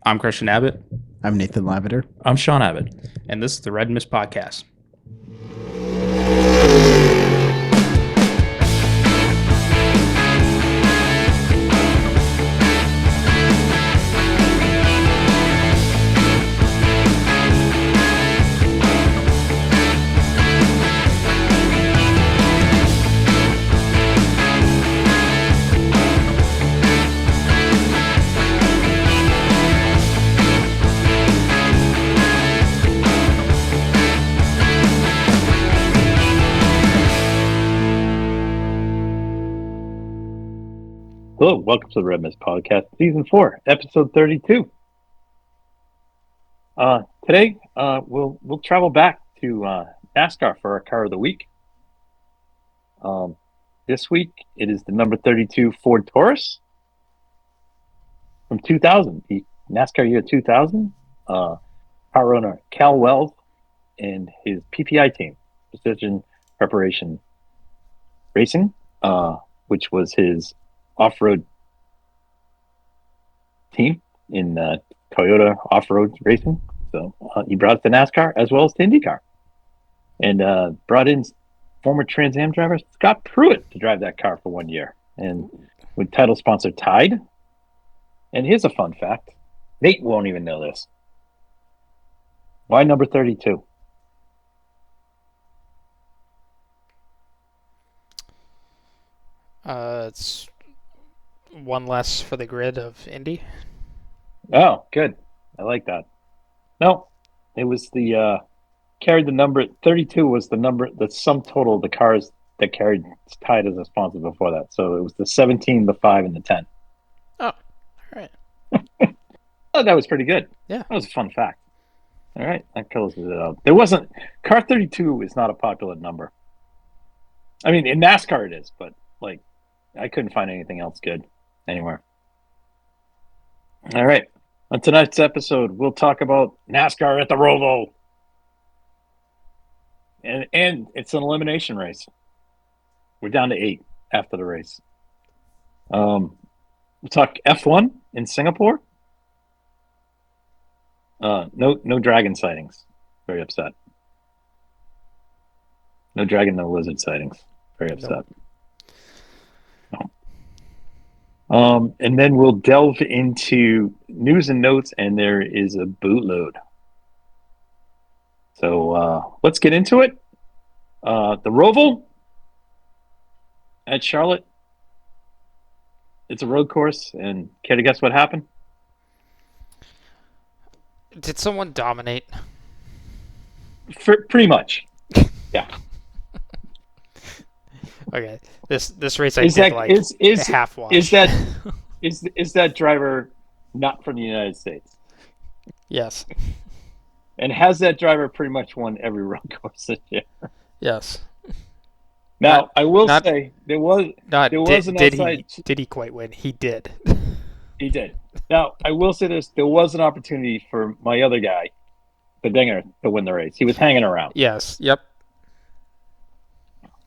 I'm Christian Abbott. I'm Nathan Lavender. I'm Sean Abbott, and this is the Red Mist Podcast. Hello, welcome to the Red Mist Podcast, Season 4, Episode 32. Today, we'll travel back to NASCAR for our Car of the Week. This week, it is the number 32 Ford Taurus from 2000, the NASCAR year 2000. Car owner Cal Wells and his PPI team, Precision Preparation Racing, which was his off-road team in Toyota off-road racing. So he brought it to NASCAR as well as to IndyCar, and brought in former Trans Am driver Scott Pruitt to drive that car for 1 year, and with title sponsor Tide. And here's a fun fact: Nate won't even know this. Why number 32? It's one less for the grid of Indy. Oh, good. I like that. No, it was the carried the number 32 was the number, the sum total of the cars that carried Tide as a sponsor before that. So it was the 17, the 5, and the 10. Oh, all right. Oh, that was pretty good. Yeah. That was a fun fact. All right, that closes it out. There wasn't car 32 is not a popular number. I mean, in NASCAR it is, but like I couldn't find anything else good anywhere. All right. On tonight's episode, we'll talk about NASCAR at the Roval. And it's an elimination race. We're down to 8 after the race. We'll talk F1 in Singapore. No dragon sightings. Very upset. No dragon, no lizard sightings. Very upset. Nope. And then we'll delve into news and notes, and there is a bootload. So let's get into it. The Roval at Charlotte. It's a road course, and care to guess what happened? Did someone dominate? Pretty much. Yeah. Okay. This race I did half watch. Is that driver not from the United States? Yes. And has that driver pretty much won every road course this year? Yes. Now, I will say there was an outside. Did he quite win? He did. He did. Now, I will say this: there was an opportunity for my other guy, the Dinger, to win the race. He was hanging around. Yes. Yep.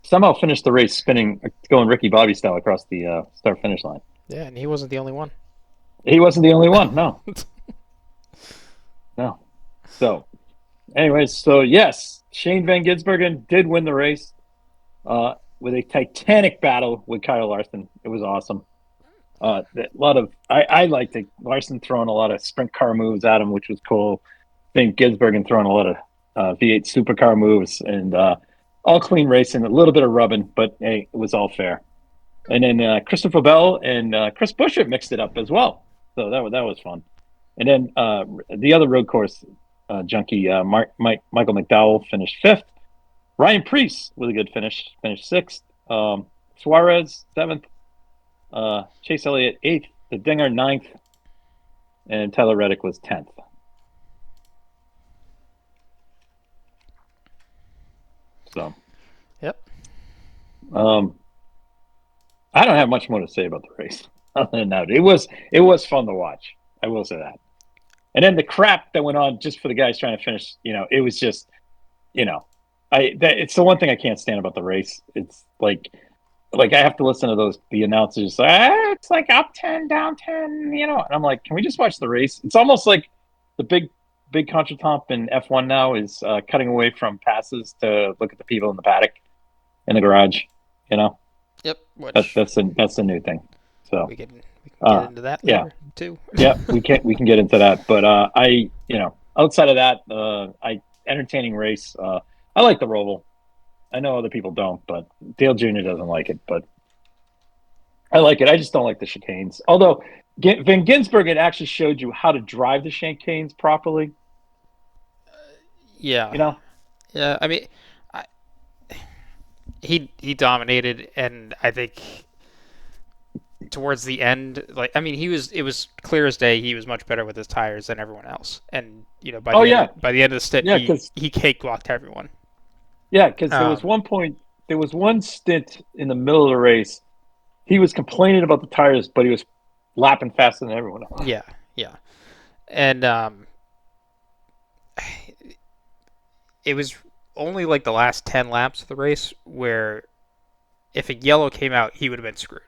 Somehow finished the race going Ricky Bobby style across the start-finish line. Yeah, and he wasn't the only one. He wasn't the only one. No. No. So, anyways, yes, Shane Van Gisbergen did win the race with a titanic battle with Kyle Larson. It was awesome. I liked it. Larson throwing a lot of sprint car moves at him, which was cool. I think Gisbergen throwing a lot of V8 supercar moves, and all clean racing, a little bit of rubbing, but hey, it was all fair. And then Christopher Bell and Chris Buescher mixed it up as well. So that was fun. And then the other road course junkie, Michael McDowell finished 5th. Ryan Preece with a good finish, finished 6th. Suarez 7th. Chase Elliott 8th. The Dinger 9th. And Tyler Reddick was 10th. So, yep. I don't have much more to say about the race other than that. It was fun to watch. I will say that. And then the crap that went on just for the guys trying to finish, it was just, it's the one thing I can't stand about the race. It's like like I have to listen to the announcers. It's like up 10, down 10, and I'm like, can we just watch the race? It's almost like the big contretemps in F1 now is cutting away from passes to look at the people in the paddock in the garage. You know, Yep. Which that's the new thing. So we can get into that yeah, later too. yeah, we can get into that. But outside of that, entertaining race. I like the Roval. I know other people don't, but Dale Jr. doesn't like it. But I like it. I just don't like the chicanes. Although Van Ginsberg had actually showed you how to drive the chicanes properly. Yeah. You know? Yeah. I mean, I, he dominated, and I think towards the end, like I mean, it was clear as day he was much better with his tires than everyone else, and by Oh the yeah, by the end of the stint, yeah, because he cakewalked everyone. there was one point, there was one stint in the middle of the race. He was complaining about the tires, but he was lapping faster than everyone else. Yeah, yeah, and it was only like the last 10 laps of the race where if a yellow came out, he would have been screwed.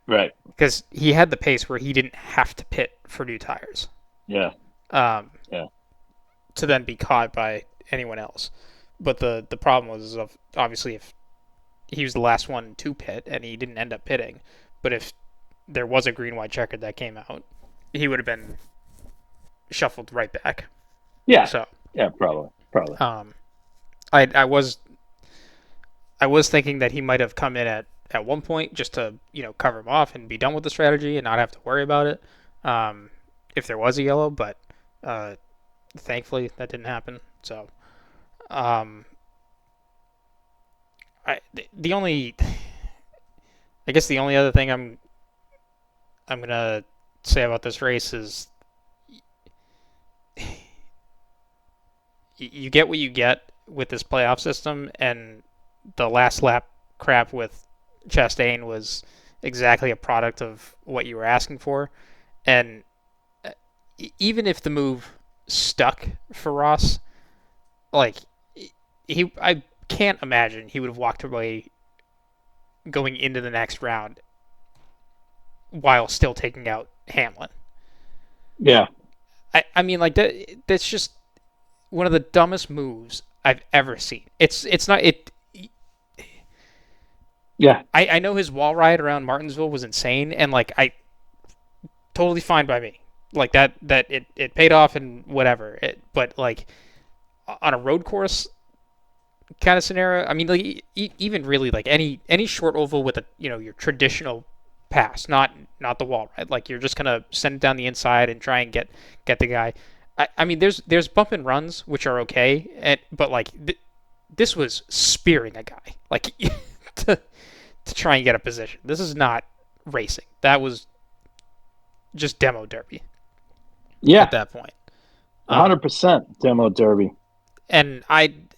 Right. Because he had the pace where he didn't have to pit for new tires. Yeah. Yeah. To then be caught by anyone else. But the problem was obviously if he was the last one to pit and he didn't end up pitting, but if there was a green-white checkered that came out, he would have been shuffled right back. Yeah. So yeah, probably. I was thinking that he might have come in at one point just to cover him off and be done with the strategy and not have to worry about it if there was a yellow, but thankfully that didn't happen. So I guess the only other thing I'm gonna say about this race is you get what you get with this playoff system, and the last lap crap with Chastain was exactly a product of what you were asking for. And even if the move stuck for Ross, like I can't imagine he would have walked away going into the next round while still taking out Hamlin. Yeah. I mean, like that's just one of the dumbest moves I've ever seen. It's not it. Yeah. I know his wall ride around Martinsville was insane, and like I totally fine by me. Like that it paid off and whatever. But like on a road course kind of scenario, I mean, like even really like any short oval with a your traditional pass, not the wall ride. Like you're just gonna send it down the inside and try and get the guy. I mean, there's bump and runs which are okay, but like this was spearing a guy like to try and get a position. This is not racing. That was just demo derby. Yeah. At that point, 100% demo derby. And I'm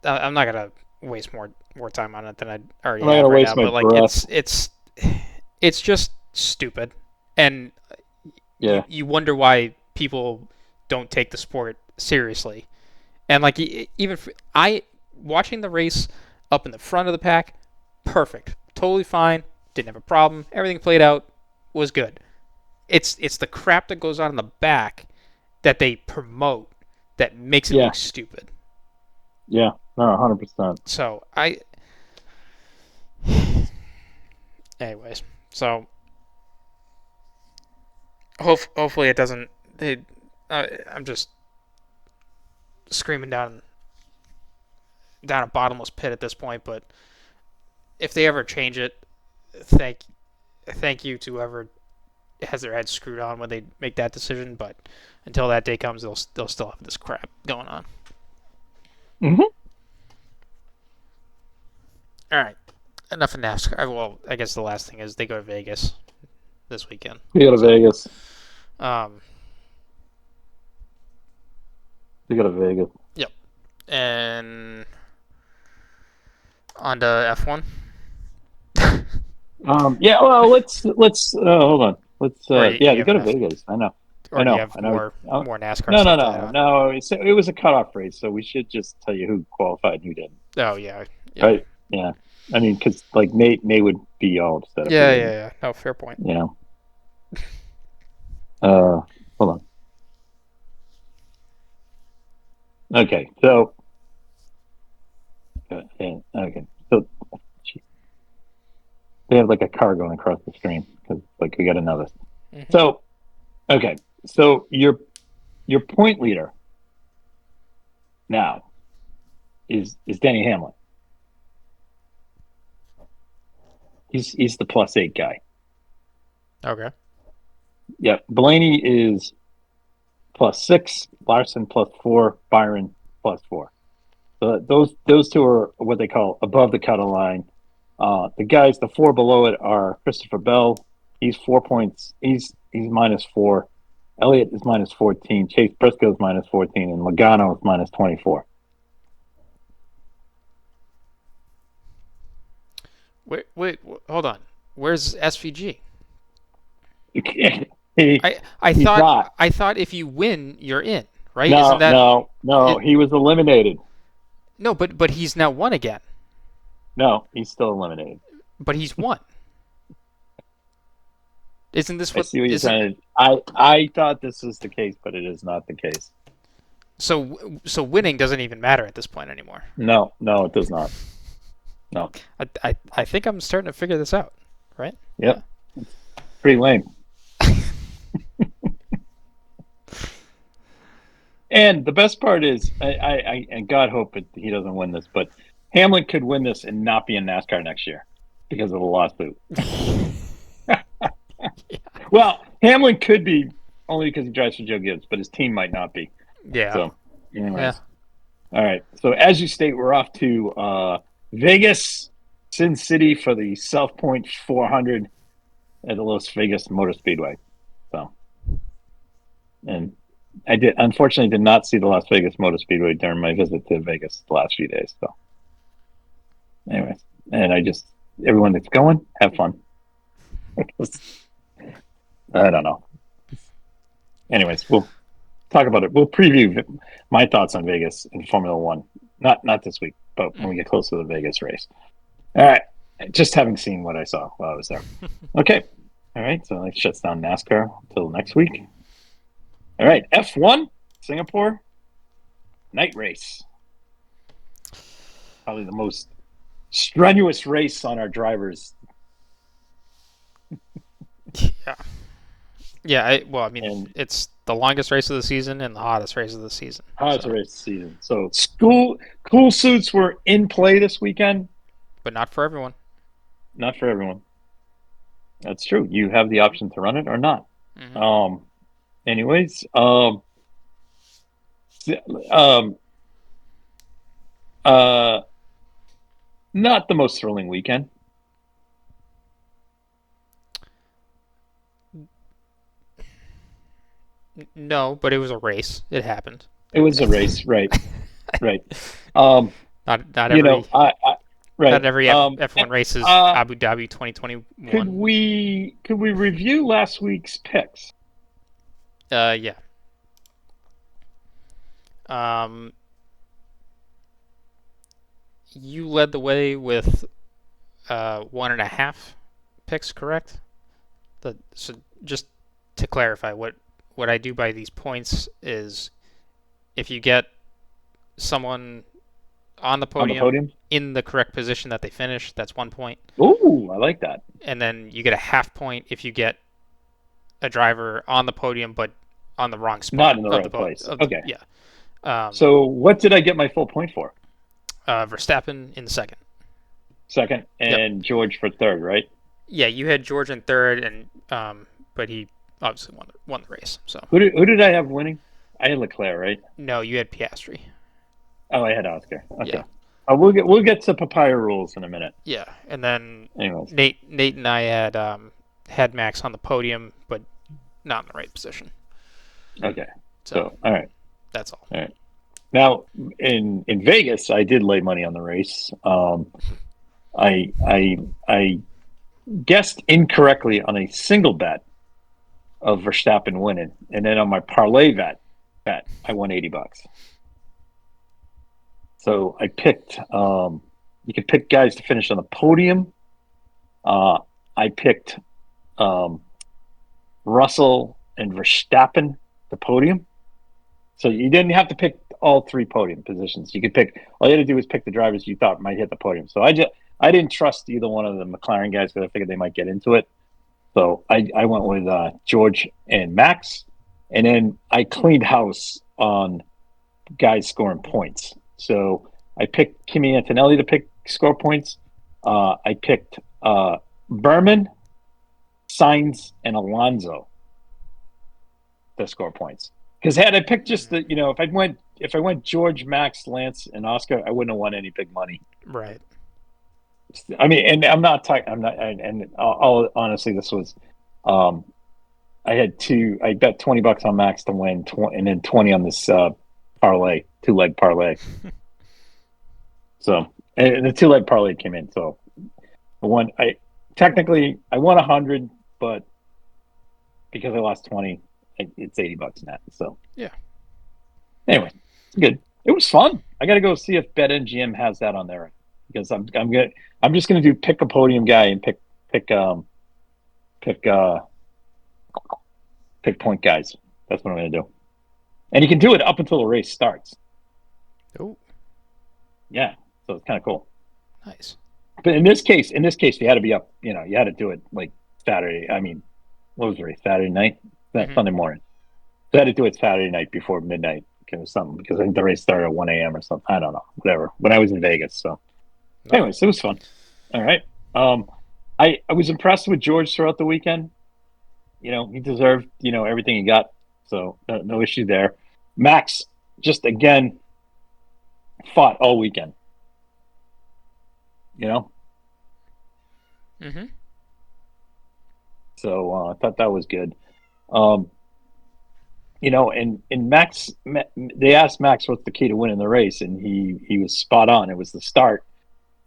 not gonna waste more time on it than I already have right now. But like it's just stupid, and yeah, you wonder why people don't take the sport seriously. And like even watching the race up in the front of the pack, perfect, totally fine, didn't have a problem, everything played out, was good. It's the crap that goes on in the back that they promote that makes it look stupid. Yeah, no, 100%. So anyways, so hopefully it doesn't. I'm just screaming down a bottomless pit at this point, but if they ever change it, thank you to whoever has their head screwed on when they make that decision. But until that day comes, they'll still have this crap going on. Mm-hmm. All right, enough of NASCAR. Well, I guess the last thing is they go to Vegas this weekend. We go to Vegas. They go to Vegas. Yep. And on to F1. Yeah. Well, let's hold on. Let's. Or they you go to have an Vegas. I know. Or I do know. you have I know. more NASCAR No, no, stuff to add no, on? no. It was a cutoff race, so we should just tell you who qualified and who didn't. Oh yeah, yeah, Right? Yeah. I mean, because like Nate would be all upset if we yeah, didn't. yeah. No, fair point. You know. Hold on. Okay, so. Okay, so. Geez. They have like a car going across the screen because like we got to know this. Mm-hmm. So, okay, so your point leader now is Denny Hamlin. He's the +8 guy. Okay. Yeah, Blaney is +6, Larson +4, Byron +4. So those two are what they call above the cut line. The guys, the four below it are Christopher Bell. He's 4 points. He's -4. Elliott is -14. Chase Briscoe is -14, and Logano is -24. Wait, hold on. Where's SVG? He, I he's thought not. I thought if you win, you're in, right? No, Isn't that no. He was eliminated. no? But he's now won again. No, he's still eliminated. But he's won. Isn't this I what? see what you're saying. I thought this was the case, but it is not the case. So winning doesn't even matter at this point anymore. No, it does not. No. I think I'm starting to figure this out, right? Yep. Yeah. Pretty lame. And the best part is, I and God hope he doesn't win this, but Hamlin could win this and not be in NASCAR next year because of the lawsuit. Well, Hamlin could be only because he drives for Joe Gibbs, but his team might not be. Yeah. So, anyways. Yeah. All right. So, as you state, we're off to Vegas, Sin City for the South Point 400 at the Las Vegas Motor Speedway. So, and I unfortunately did not see the Las Vegas Motor Speedway during my visit to Vegas the last few days. So, anyways, and everyone that's going, have fun. I don't know. Anyways, we'll talk about it. We'll preview my thoughts on Vegas in Formula One. Not this week, but when we get close to the Vegas race. All right. Just having seen what I saw while I was there. Okay. All right. So that shuts down NASCAR until next week. All right. F1, Singapore, night race. Probably the most strenuous race on our drivers. Yeah. Yeah, it's the longest race of the season and the hottest race of the season. Hottest race of the season. So cool suits were in play this weekend. But not for everyone. Not for everyone. That's true. You have the option to run it or not. Mm-hmm. Anyways, not the most thrilling weekend. No, but it was a race. It happened. It was a race, right? Right. Not every. right. Not every F1 race is Abu Dhabi 2021. Could we review last week's picks? Yeah. You led the way with 1.5 picks, correct? So just to clarify, what I do by these points is if you get someone on the podium in the correct position that they finish, that's 1 point. Ooh, I like that. And then you get a half point if you get a driver on the podium but on the wrong spot. Not in the right place. Okay. Yeah. So what did I get my full point for? Verstappen in the second. Second, and George for third, right? Yeah, you had George in third, and but he obviously won the race. So who did I have winning? I had Leclerc, right? No, you had Piastri. Oh, I had Oscar. Okay. Yeah. We'll get to papaya rules in a minute. Yeah, and then anyways, Nate and I had Max on the podium, but not in the right position. Okay. So all right. That's all. All right. Now in Vegas, I did lay money on the race. I guessed incorrectly on a single bet of Verstappen winning, and then on my parlay bet I won $80. So I picked. You could pick guys to finish on the podium. I picked Russell and Verstappen the podium. So you didn't have to pick all three podium positions. You could pick. All you had to do was pick the drivers you thought might hit the podium. So I didn't trust either one of the McLaren guys because I figured they might get into it. So I went with George and Max, and then I cleaned house on guys scoring points. So I picked Kimi Antonelli to score points. I picked Berman, Sainz, and Alonso to score points. Because had I picked just if I went George, Max, Lance, and Oscar, I wouldn't have won any big money. Right. I mean, and I'm not talking. I'm not. And I'll honestly, this was. I had I bet $20 on Max to win, and then 20 on this parlay, 2-leg parlay. So, and the 2-leg parlay came in. So, I won 100, but because I lost 20, it's $80 net. So, yeah. Anyway, it's good. It was fun. I got to go see if BetMGM has that on there because I'm just gonna do pick a podium guy and pick point guys. That's what I'm gonna do. And you can do it up until the race starts. Oh. Yeah. So it's kind of cool. Nice. But in this case, you had to be up. You had to do it like Saturday. I mean, what was the race? Saturday night? Sunday morning. So I had to do it Saturday night before midnight. Because I think the race started at 1 a.m. or something. I don't know. Whatever. When I was in Vegas. So, anyways, it was fun. All right. I was impressed with George throughout the weekend. He deserved everything he got. So no issue there. Max just again fought all weekend. Mm-hmm. So I thought that was good. And Max, they asked Max what's the key to winning the race, and he was spot on. It was the start.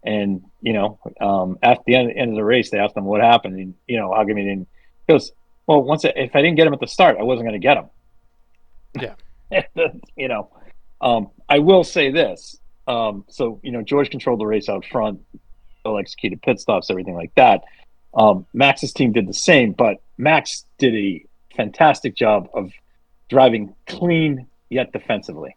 And at the end of the race, they asked him what happened. And how come he didn't? He goes, well, if I didn't get him at the start, I wasn't going to get him. Yeah. I will say this. So George controlled the race out front, executed pit stops, everything like that. Max's team did the same, but Max did a fantastic job of driving clean yet defensively.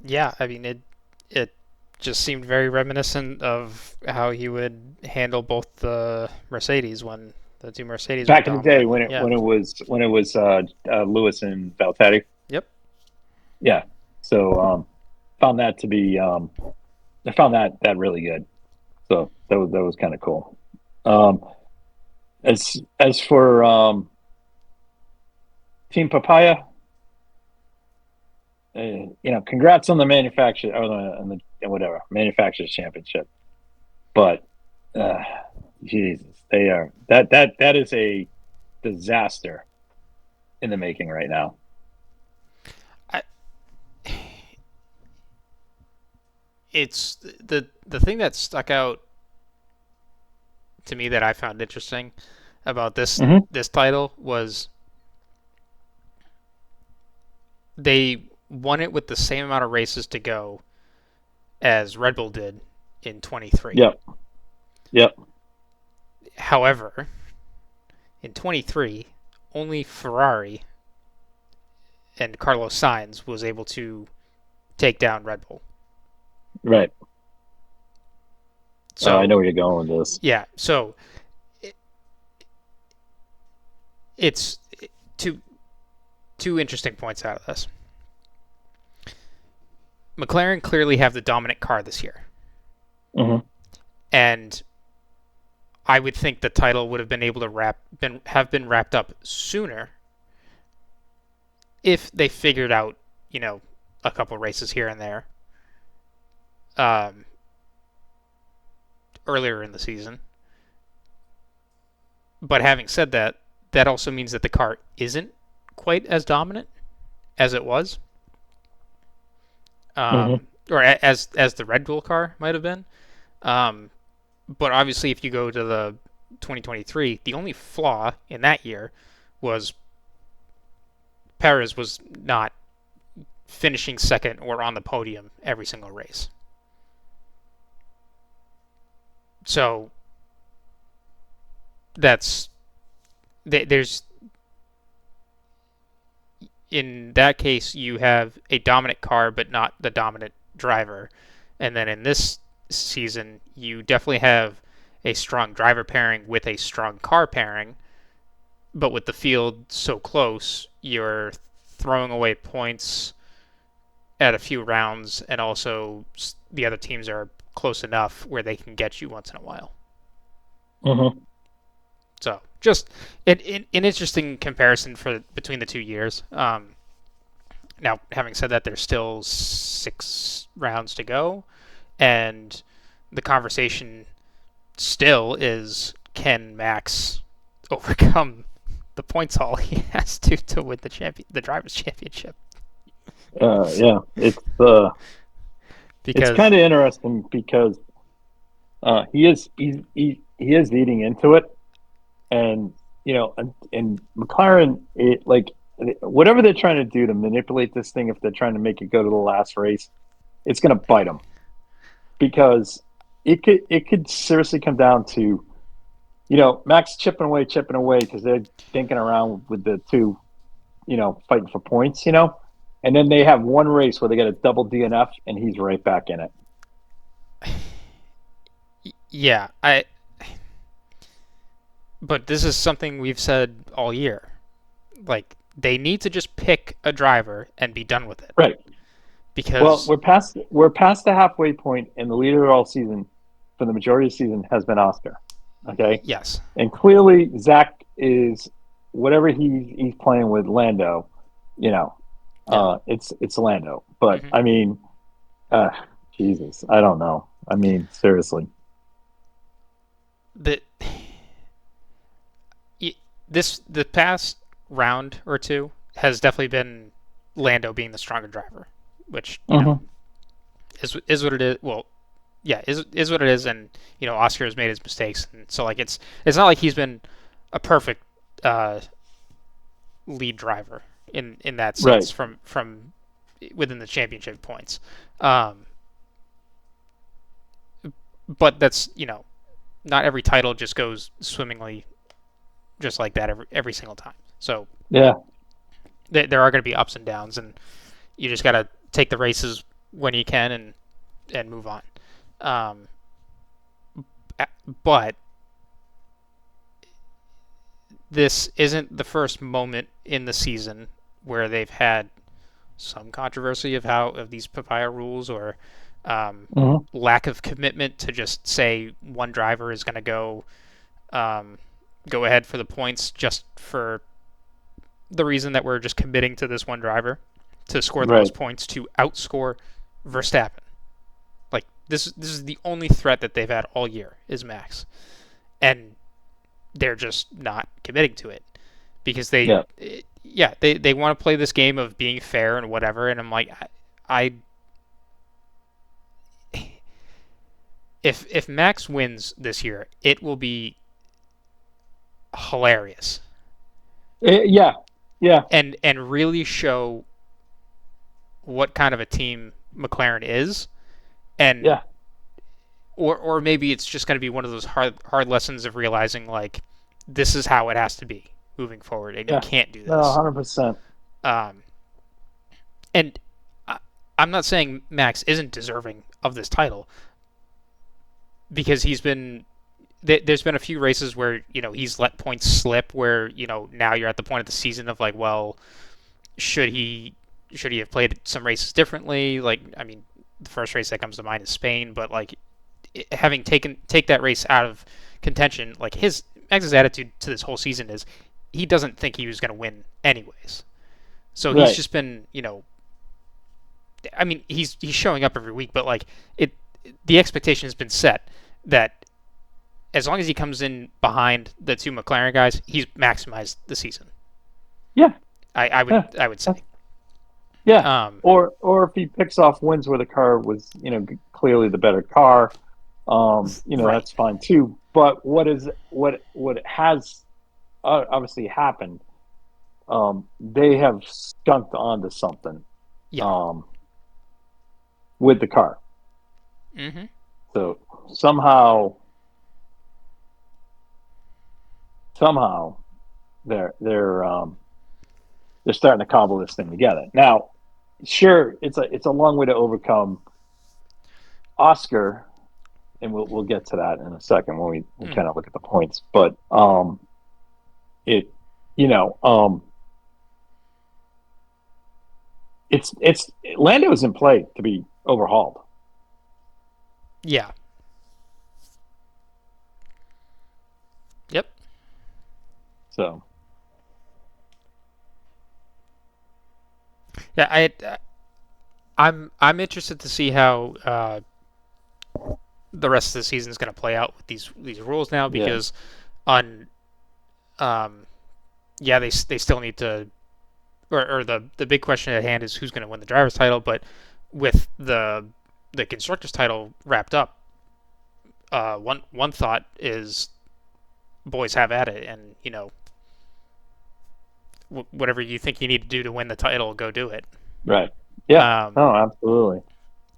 Yeah, I mean it just seemed very reminiscent of how he would handle both the Mercedes when the two Mercedes back were in the day dominant. when it was Lewis and Valtteri. Yep. Yeah. So found that to be I found that really good. So that was kind of cool. As for Team Papaya, congrats on the manufacturer or on the whatever manufacturers championship. But Jesus, they are that is a disaster in the making right now. It's the thing that stuck out to me that I found interesting about this title was they won it with the same amount of races to go as Red Bull did in 23. Yep. However, in 23, only Ferrari and Carlos Sainz was able to take down Red Bull. Right. So I know where you're going with this. Yeah. So it's two interesting points out of this. McLaren clearly have the dominant car this year. Mm-hmm. And I would think the title would have been able to have been wrapped up sooner if they figured out, a couple races here and there earlier in the season. But having said that, that also means that the car isn't quite as dominant as it was, or as the Red Bull car might have been. But obviously, if you go to 2023, the only flaw in that year was Perez was not finishing second or on the podium every single race. So there's in that case you have a dominant car but not the dominant driver, and then in this season you definitely have a strong driver pairing with a strong car pairing, but with the field so close, you're throwing away points at a few rounds, and also the other teams are close enough where they can get you once in a while. Mm-hmm. So just an interesting comparison between the 2 years. Now, having said that, there's still 6 rounds to go, and the conversation still is, can Max overcome the points haul he has to win the drivers' championship? Yeah, it's Because kind of interesting because he is eating into it, and and McLaren, whatever they're trying to do to manipulate this thing, if they're trying to make it go to the last race, it's going to bite them, because it could seriously come down to Max chipping away because they're thinking around with the two fighting for points, and then they have one race where they get a double DNF and he's right back in it. Yeah, but this is something we've said all year. Like, they need to just pick a driver and be done with it. Right. Because we're past the halfway point, and the leader all season for the majority of the season has been Oscar. Okay. Yes. And clearly Zach is whatever he's playing with Lando. It's Lando. But I mean, Jesus, I don't know. I mean, seriously. The past round or two has definitely been Lando being the stronger driver, which is what it is. Well, yeah, is what it is, and Oscar has made his mistakes, and so it's not like he's been a perfect lead driver in that sense, right, from within the championship points. But that's not every title just goes swimmingly just like that every single time. So yeah, there are going to be ups and downs, and you just got to take the races when you can and move on. But this isn't the first moment in the season where they've had some controversy of these papaya rules, or lack of commitment to just say one driver is going to go ahead for the points just for the reason that we're just committing to this one driver to score the most points to outscore Verstappen. Like, this is the only threat that they've had all year is Max, and they're just not committing to it because they want to play this game of being fair and whatever. And I'm like, if Max wins this year, it will be hilarious. Yeah. And really show what kind of a team McLaren is, and or maybe it's just going to be one of those hard lessons of realizing, like, this is how it has to be moving forward, and you can't do this. No, 100%. And I'm not saying Max isn't deserving of this title, because there's been a few races where he's let points slip, where now you're at the point of the season of, like, well, should he have played some races differently? Like, I mean, the first race that comes to mind is Spain, but like, having take that race out of contention, like, Max's attitude to this whole season is he doesn't think he was going to win anyways. So he's just been, I mean, he's showing up every week, but like, the expectation has been set that as long as he comes in behind the two McLaren guys, he's maximized the season. Yeah, I would say. Yeah. Or if he picks off wins where the car was clearly the better car, Right. That's fine too. But what has obviously happened? They have skunked onto something Yeah. with the car. Mm-hmm. So somehow they're starting to cobble this thing together. Now, sure, it's a long way to overcome Oscar, and we'll get to that in a second when we kind of look at the points. But it you know it's Lando is in play to be overhauled. Yeah. Yep. So Yeah. I'm interested to see how the rest of the season is going to play out with these rules now yeah, because on um yeah they still need to or the big question at hand is who's going to win the driver's title, but with the constructors title wrapped up, one thought is boys have at it, and whatever you think you need to do to win the title, go do it. right. Yeah. Um, Oh, absolutely.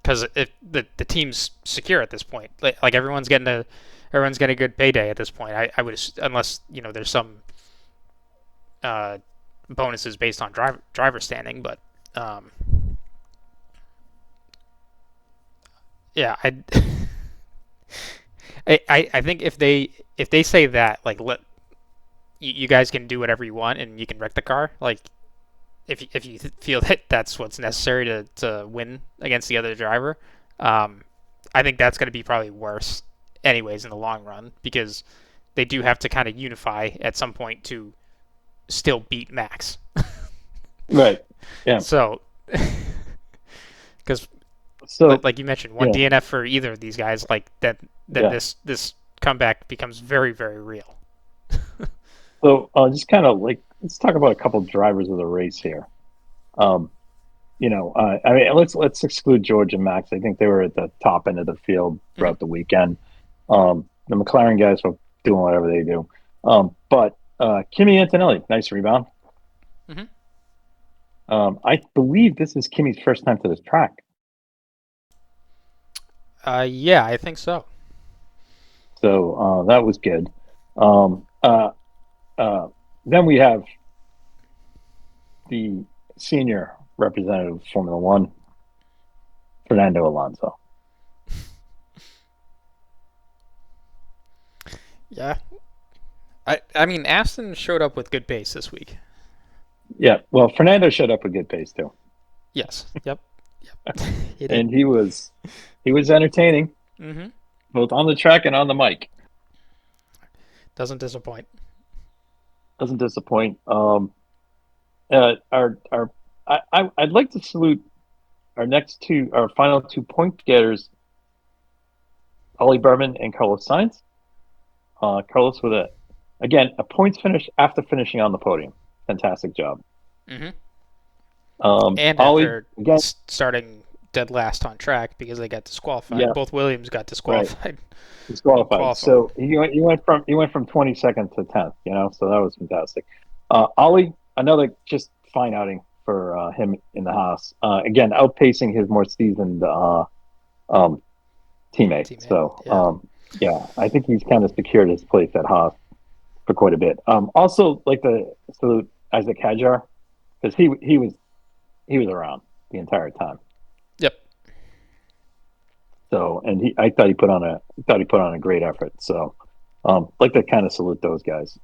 because if the team's secure at this point, like everyone's getting a good payday at this point. I would unless there's some uh, bonuses based on driver standing, but um, yeah, I think if they say that like let you guys can do whatever you want and you can wreck the car, like if you feel that that's what's necessary to win against the other driver, um, I think that's going to be probably worse anyways in the long run because they do have to kind of unify at some point to still beat Max. Right. Yeah. So, because So like you mentioned, one yeah, DNF for either of these guys, like that, then yeah. this comeback becomes very very real. So just kind of like let's talk about a couple drivers of the race here. Um, I mean, let's exclude George and Max. I think they were at the top end of the field Mm-hmm. throughout the weekend. The McLaren guys were doing whatever they do. But Kimi Antonelli, nice rebound. Mm-hmm. I believe this is Kimi's first time to this track. Yeah, I think so. So that was good. Um, uh, uh, then we have the senior representative of Formula One, Fernando Alonso. Yeah, I mean Aston showed up with good pace this week. Yeah, well, Fernando showed up with good pace too, Yes. Yep. Yep. He did. and he was entertaining Mm-hmm. both on the track and on the mic. Doesn't disappoint. Doesn't disappoint. Our I'd like to salute our final 2 point getters, Ollie Berman and Carlos Sainz. Carlos with a points finish after finishing on the podium. Fantastic job. Mm-hmm. And Ollie after again, starting dead last on track because they got disqualified. yeah, Both Williams got right, disqualified in disqualified. qualifying. So he went from 22nd to 10th. So that was fantastic. Ollie, another just fine outing for him in the Haas. Again, outpacing his more seasoned um, teammate. Teammate. So Yeah. yeah, I think he's kind of secured his place at Haas for quite a bit. Also, like to salute Isaac Hadjar because he was around the entire time. Yep. So, and I thought he put on a great effort. So, like to kind of salute those guys.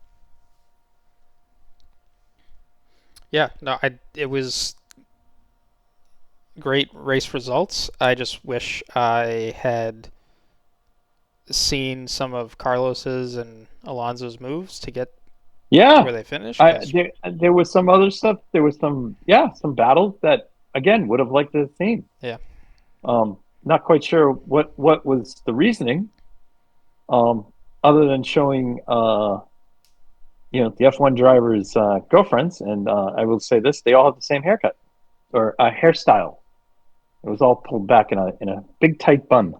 Yeah. No, it was great race results. I just wish I had seen some of Carlos's and Alonso's moves to get to Yeah, where they finished. 'Cause, there was some other stuff. There was some battles that again would have liked to have seen. yeah. Not quite sure what was the reasoning, um, other than showing the F1 drivers' girlfriends, and I will say this: they all have the same haircut or hairstyle. It was all pulled back in a big tight bun.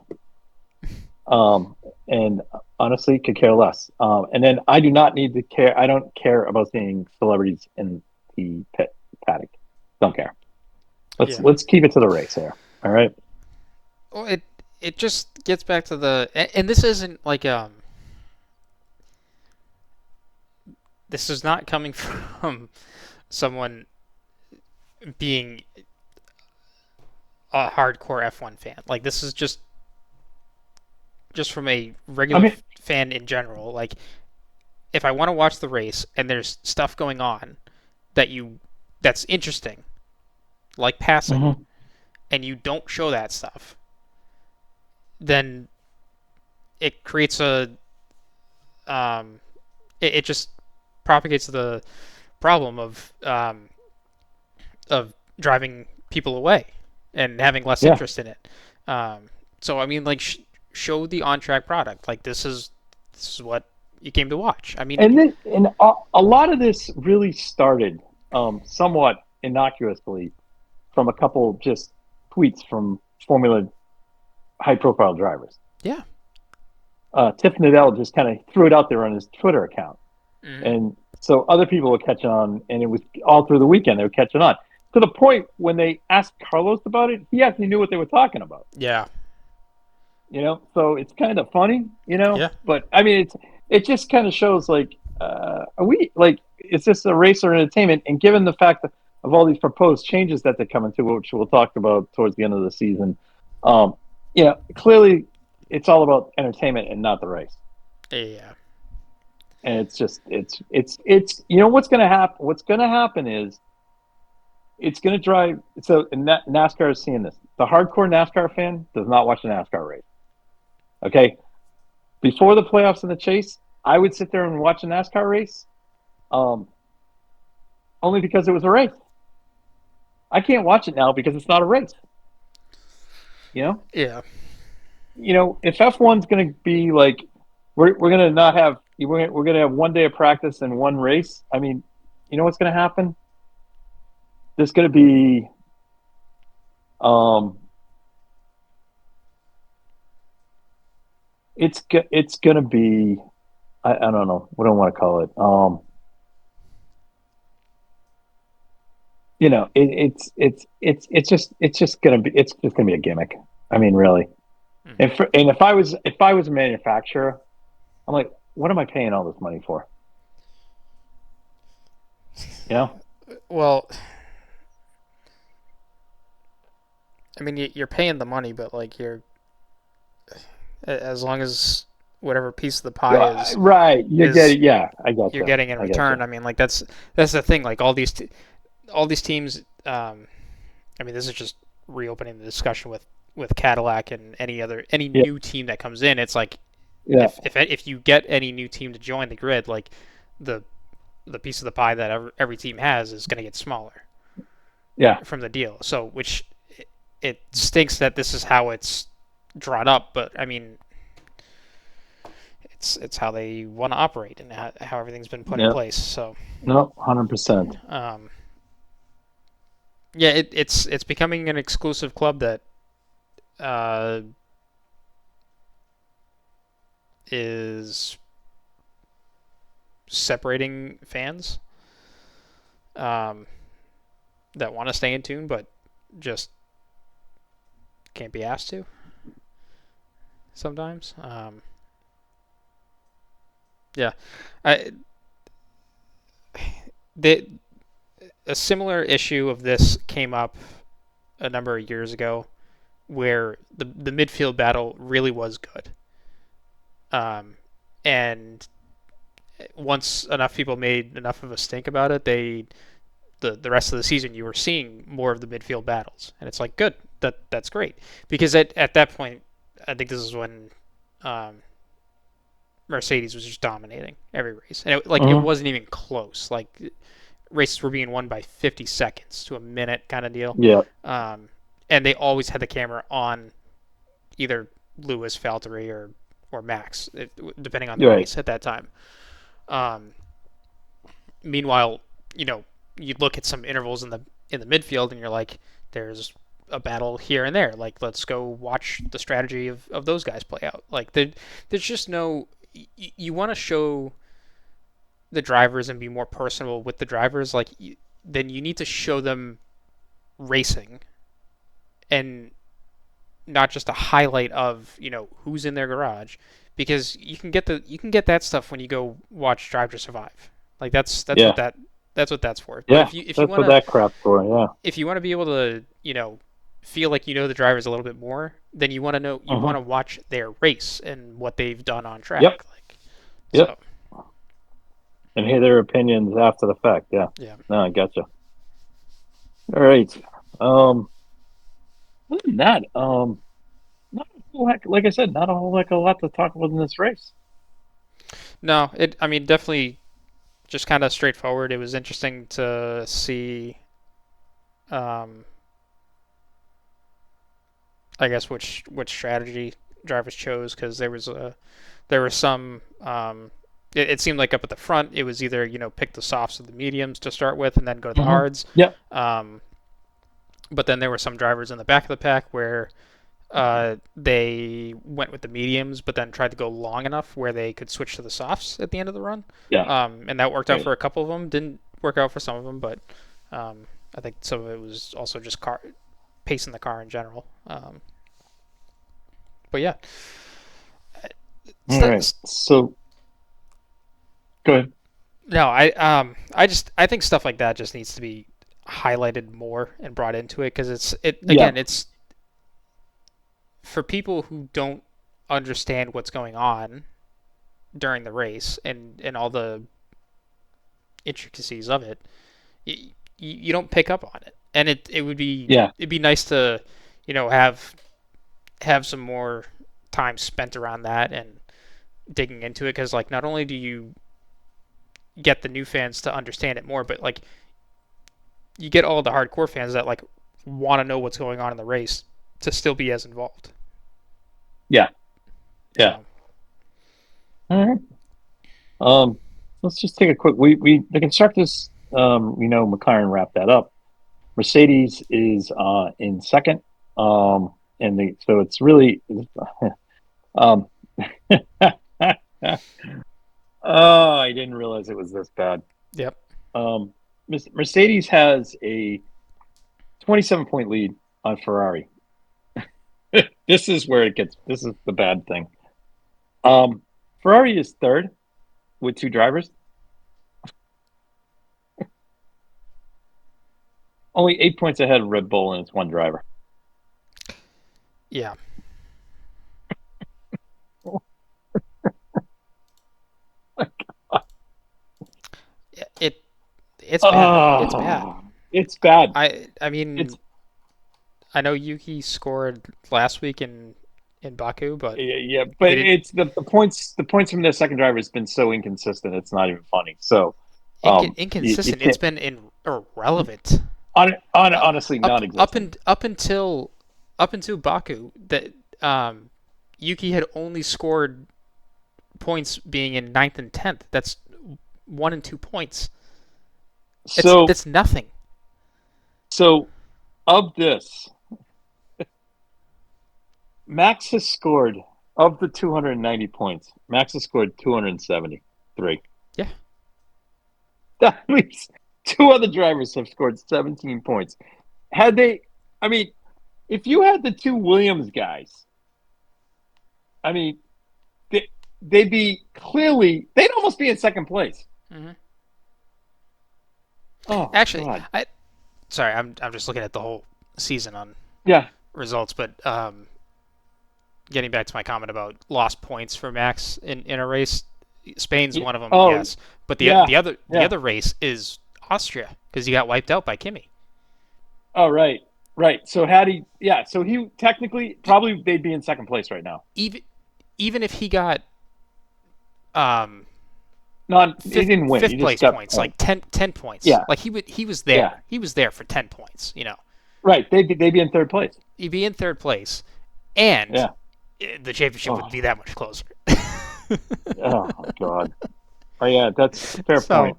And honestly, could care less. And then I do not need to care. I don't care about seeing celebrities in the pit paddock. Don't care. Let's keep it to the race here. All right. Well, it just gets back to and this isn't like this is not coming from someone being a hardcore F1 fan. Like this is just from a regular fan in general. Like if I want to watch the race and there's stuff going on that's interesting, like passing, and you don't show that stuff, then it creates it just propagates the problem of driving people away and having less interest in it. So I mean, like, show the on-track product. Like this is what you came to watch. I mean, and a lot of this really started somewhat innocuously from a couple just tweets from Formula high-profile drivers. Yeah. Tiff Needell just kind of threw it out there on his Twitter account. And so other people were catching on, and it was all through the weekend they were catching on. To the point when they asked Carlos about it, he actually knew what they were talking about. Yeah. So it's kind of funny, Yeah. But I mean, it just kind of shows like, are we like, it's just a race or entertainment? And given the fact of all these proposed changes that they're coming to, which we'll talk about towards the end of the season, clearly it's all about entertainment and not the race. Yeah. And it's just it's what's going to happen. What's going to happen is it's going to drive. So NASCAR is seeing this. The hardcore NASCAR fan does not watch a NASCAR race. Okay, before the playoffs and the chase, I would sit there and watch a NASCAR race, only because it was a race. I can't watch it now because it's not a race. Yeah. If F1's going to be like, we're going to not have. We're going to have 1 day of practice and one race. I mean, you know what's going to happen? There's going to be it's going to be I don't know what I want to call it. It's just going to be a gimmick. I mean, really. If I was a manufacturer, I'm like, what am I paying all this money for? Well, I mean, you're paying the money, but like as long as whatever piece of the pie is right, you're getting. Yeah, I got you're getting in return. I mean, like that's the thing. Like all these teams. I mean, this is just reopening the discussion with Cadillac and any new team that comes in. It's like if you get any new team to join the grid, like the piece of the pie that every team has is going to get smaller. Yeah. From the deal. So which it stinks that this is how it's drawn up, but I mean, it's how they want to operate and how everything's been put in place. So no, 100%. Yeah, it's becoming an exclusive club that is separating fans that want to stay in tune but just can't be asked to sometimes. A similar issue of this came up a number of years ago where the midfield battle really was good. And once enough people made enough of a stink about it, the rest of the season you were seeing more of the midfield battles, and it's like good, that's great, because at that point I think this is when Mercedes was just dominating every race, and it wasn't even close. Like races were being won by 50 seconds to a minute kind of deal. Yeah. And they always had the camera on either Lewis, Valtteri, or Max, depending on the race at that time. Meanwhile, you look at some intervals in the midfield and you're like, there's a battle here and there. Like, let's go watch the strategy of those guys play out. Like, there's just no. You want to show the drivers and be more personal with the drivers. Like, then you need to show them racing, and not just a highlight of who's in their garage, because you can get that stuff when you go watch Drive to Survive. Like, that's Yeah. what that's for. Yeah, But if you that's want what that crap's for. Yeah. if you want to be able to feel like the drivers a little bit more, then you want to know you want to watch their race and what they've done on track. Yep. Like, Yep. So, And hear their opinions after the fact. Yeah. yeah. No, I gotcha. All right. Other than that, not a whole heck, like I said, not a whole heck of a lot to talk about in this race. No, I mean, definitely just kind of straightforward. It was interesting to see, I guess which strategy drivers chose, because there were some. It seemed like up at the front, it was either pick the softs or the mediums to start with, and then go to the hards. Yep. But then there were some drivers in the back of the pack where they went with the mediums, but then tried to go long enough where they could switch to the softs at the end of the run. Yeah. And that worked out for a couple of them. Didn't work out for some of them, but I think some of it was also just pacing the car in general. But yeah. All right. So, go ahead. No, I think stuff like that just needs to be highlighted more and brought into it, because it's for people who don't understand what's going on during the race and all the intricacies of it. You don't pick up on it, and it would be it'd be nice to have some more time spent around that and digging into it, because like, not only do you get the new fans to understand it more, but like, you get all the hardcore fans that like want to know what's going on in the race to still be as involved. Yeah. So, All right. Let's just take a quick. The constructors. McLaren wrapped that up. Mercedes is in second. So it's really. Oh, I didn't realize it was this bad. Yep. Mercedes has a 27-point lead on Ferrari. This is where this is the bad thing. Ferrari is third with 2 drivers. Only 8 points ahead of Red Bull, and it's 1 driver. Yeah. It's bad. It's bad. It's bad. I mean, I know Yuki scored last week in Baku, but yeah, but it's the points. The points from the second driver has been so inconsistent. It's not even funny. So inconsistent. It's been irrelevant. Honestly, non-existent. Up until Baku, that Yuki had only scored points being in 9th and 10th. That's 1 and 2 points. That's nothing. So, of this, Max has scored, of the 290 points, Max has scored 273. Yeah. That means 2 other drivers have scored 17 points. If you had the 2 Williams guys, they'd almost be in second place. Mm-hmm. Oh, actually, God. I'm just looking at the whole season on results, but getting back to my comment about lost points for Max in a race, Spain's one of them, yes, but the other race is Austria, because he got wiped out by Kimi. Oh, right. So so he technically probably they'd be in second place right now. Even if he got he didn't win. Fifth place points, like 10 points. Yeah. Like he was there. Yeah. He was there for 10 points, Right. They'd be in third place. He'd be in third place, and the championship would be that much closer. Oh, God. Oh, yeah, that's a fair point.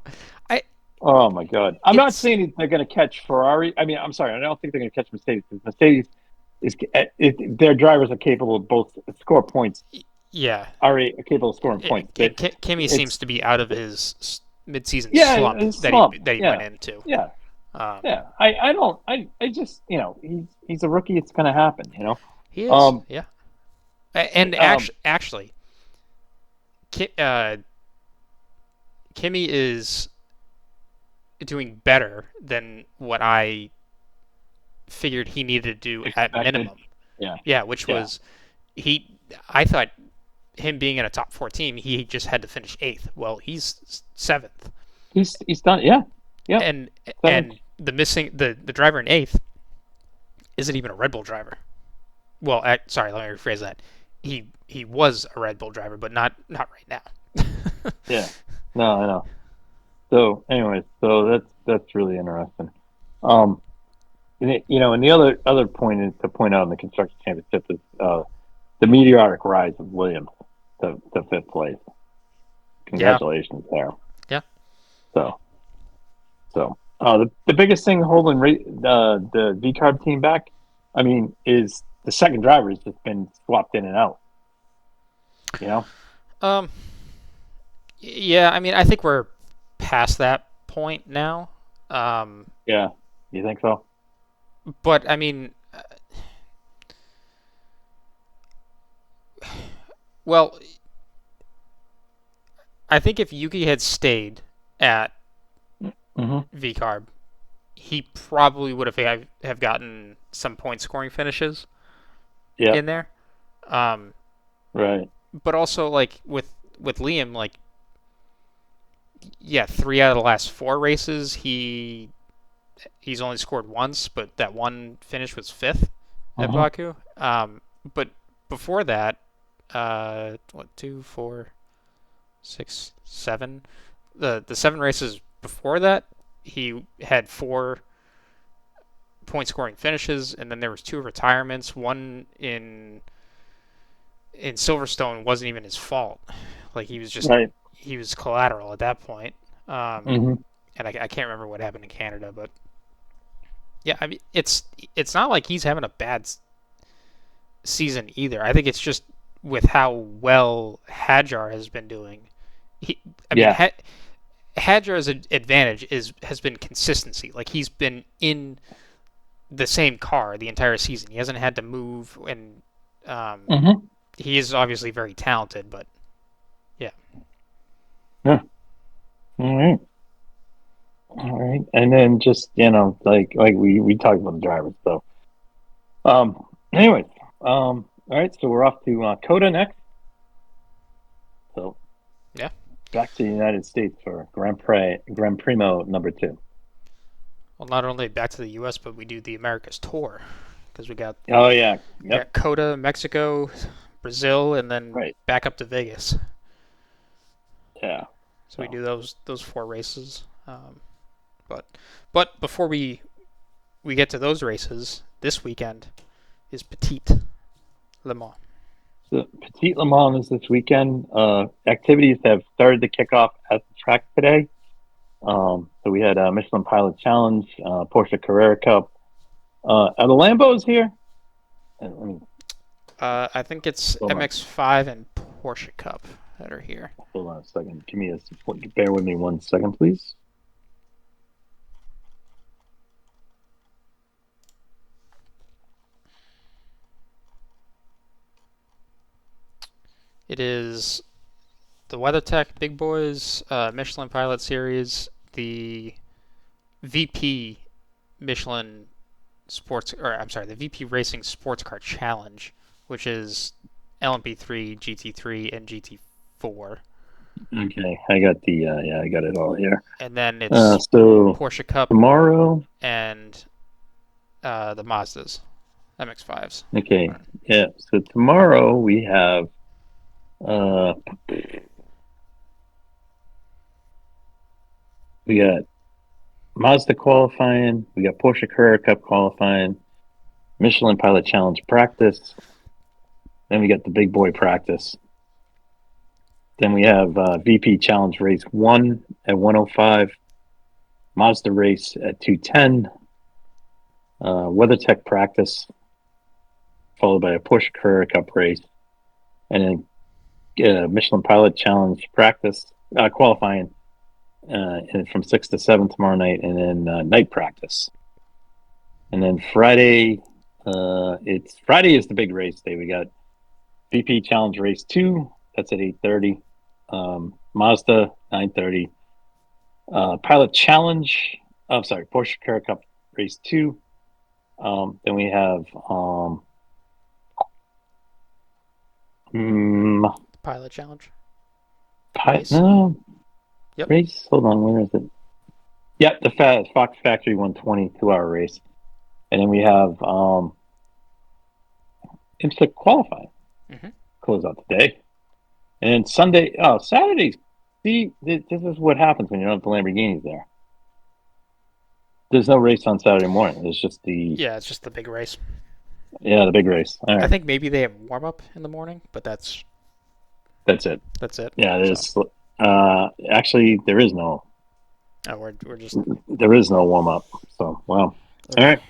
Oh my God! I'm not It's saying they're going to catch Ferrari. I mean, I'm sorry. I don't think they're going to catch Mercedes. Because Mercedes their drivers are capable of both score points. yeah. Are capable of scoring points. But Kimmy seems it's to be out of his mid-season yeah, slump it's that he slump. that he went Yeah, into. yeah, Um, yeah. I don't. I just he's a rookie. It's going to happen. he is, Um. yeah. And Um. actually, Kimmy is doing better than what I figured he needed to do at Expected. minimum. Yeah. Yeah, which Yeah. was he. I thought him being in a top 4 team, he just had to finish 8th. Well, he's 7th, He's done. Yeah. Yeah. and 7th. the driver in 8th isn't even a Red Bull driver. Well, sorry, let me rephrase that. He was a Red Bull driver, but not right now. Yeah. No, I know. So, anyways, that's really interesting. Um. And the other point is to point out in the construction championship is the meteoric rise of Williams to fifth place. Yeah, Congratulations there. yeah. So the biggest thing holding the VCARB team back, I mean, is the second driver has just been swapped in and out. Um, yeah. I mean, I think we're past that point now. Yeah, you think so? But I mean, well, I think if Yuki had stayed at Mm-hmm. VCARB, he probably would have gotten some point scoring finishes Yeah, in there. Um, right. but also like with Liam, like yeah, 3 out of the last 4 races he's only scored once, but that one finish was 5th at Mm-hmm. Baku. But before that, what 2, 4, 6, 7, the 7 races before that, he had 4 point scoring finishes, and then there was 2 retirements. One in Silverstone wasn't even his fault. Like Right. he was collateral at that point. Mm-hmm. And I can't remember what happened in Canada, but yeah, I mean it's not like he's having a bad season either. I think it's just with how well Hadjar has been doing. I mean, Yeah. Hadjar's advantage has been consistency. Like he's been in the same car the entire season. He hasn't had to move, and Mm-hmm. he is obviously very talented. But yeah, Yeah. All right. All right. And then just like we talked about the drivers. So anyways, all right. So we're off to Coda next. So yeah. back to the United States for Grand Primo number 2. Well, not only back to the U.S., but we do the Americas tour because Oh yeah. we Yep. got Coda, Mexico, Brazil, and then Right. back up to Vegas. Yeah. So we do those 4 races. But before we get to those races, this weekend is Petite Le Mans. So Petit Le Mans is this weekend. Activities have started to kick off at the track today. So we had a Michelin Pilot Challenge, Porsche Carrera Cup. Are the Lambos here? Let me I think it's Hold on. MX5 and Porsche Cup that are here. hold on a second. Bear with me 1 second, please. It is the WeatherTech Big Boys, Michelin Pilot Series, the VP Michelin Sports, or I'm sorry, the VP Racing Sports Car Challenge, which is LMP3, GT3, and GT4. Okay, I got I got it all here. And then it's So Porsche Cup tomorrow, and the Mazdas, MX5s. okay, yeah. So tomorrow we have we got Mazda qualifying, we got Porsche Carrera Cup qualifying, Michelin Pilot Challenge practice, then we got the big boy practice. Then we have VP Challenge Race 1 at 105. Mazda race at 2:10. WeatherTech practice, followed by a Porsche Carrera Cup race, and then Michelin Pilot Challenge practice qualifying, and from 6 to 7 tomorrow night, and then night practice. And then Friday, Friday is the big race day. We got VP Challenge Race 2. That's at 8:30. Mazda 9:30. Pilot Challenge. Oh, sorry, Porsche Carrera Cup Race 2. Then we have Pilot challenge. race. No. Yep. Race. Hold on, where is it? Yep, the Fox Factory 120 2-hour race. And then we have IMSA qualifying. Close out the day. And then Saturday. See, this is what happens when you don't have the Lamborghinis there. There's no race on Saturday morning. It's just it's just the big race. Yeah, the big race. All right. I think maybe they have warm up in the morning, but that's it. That's it. Yeah, there's actually there is no. Oh, we're just There is no warm up. So wow. Okay. All right.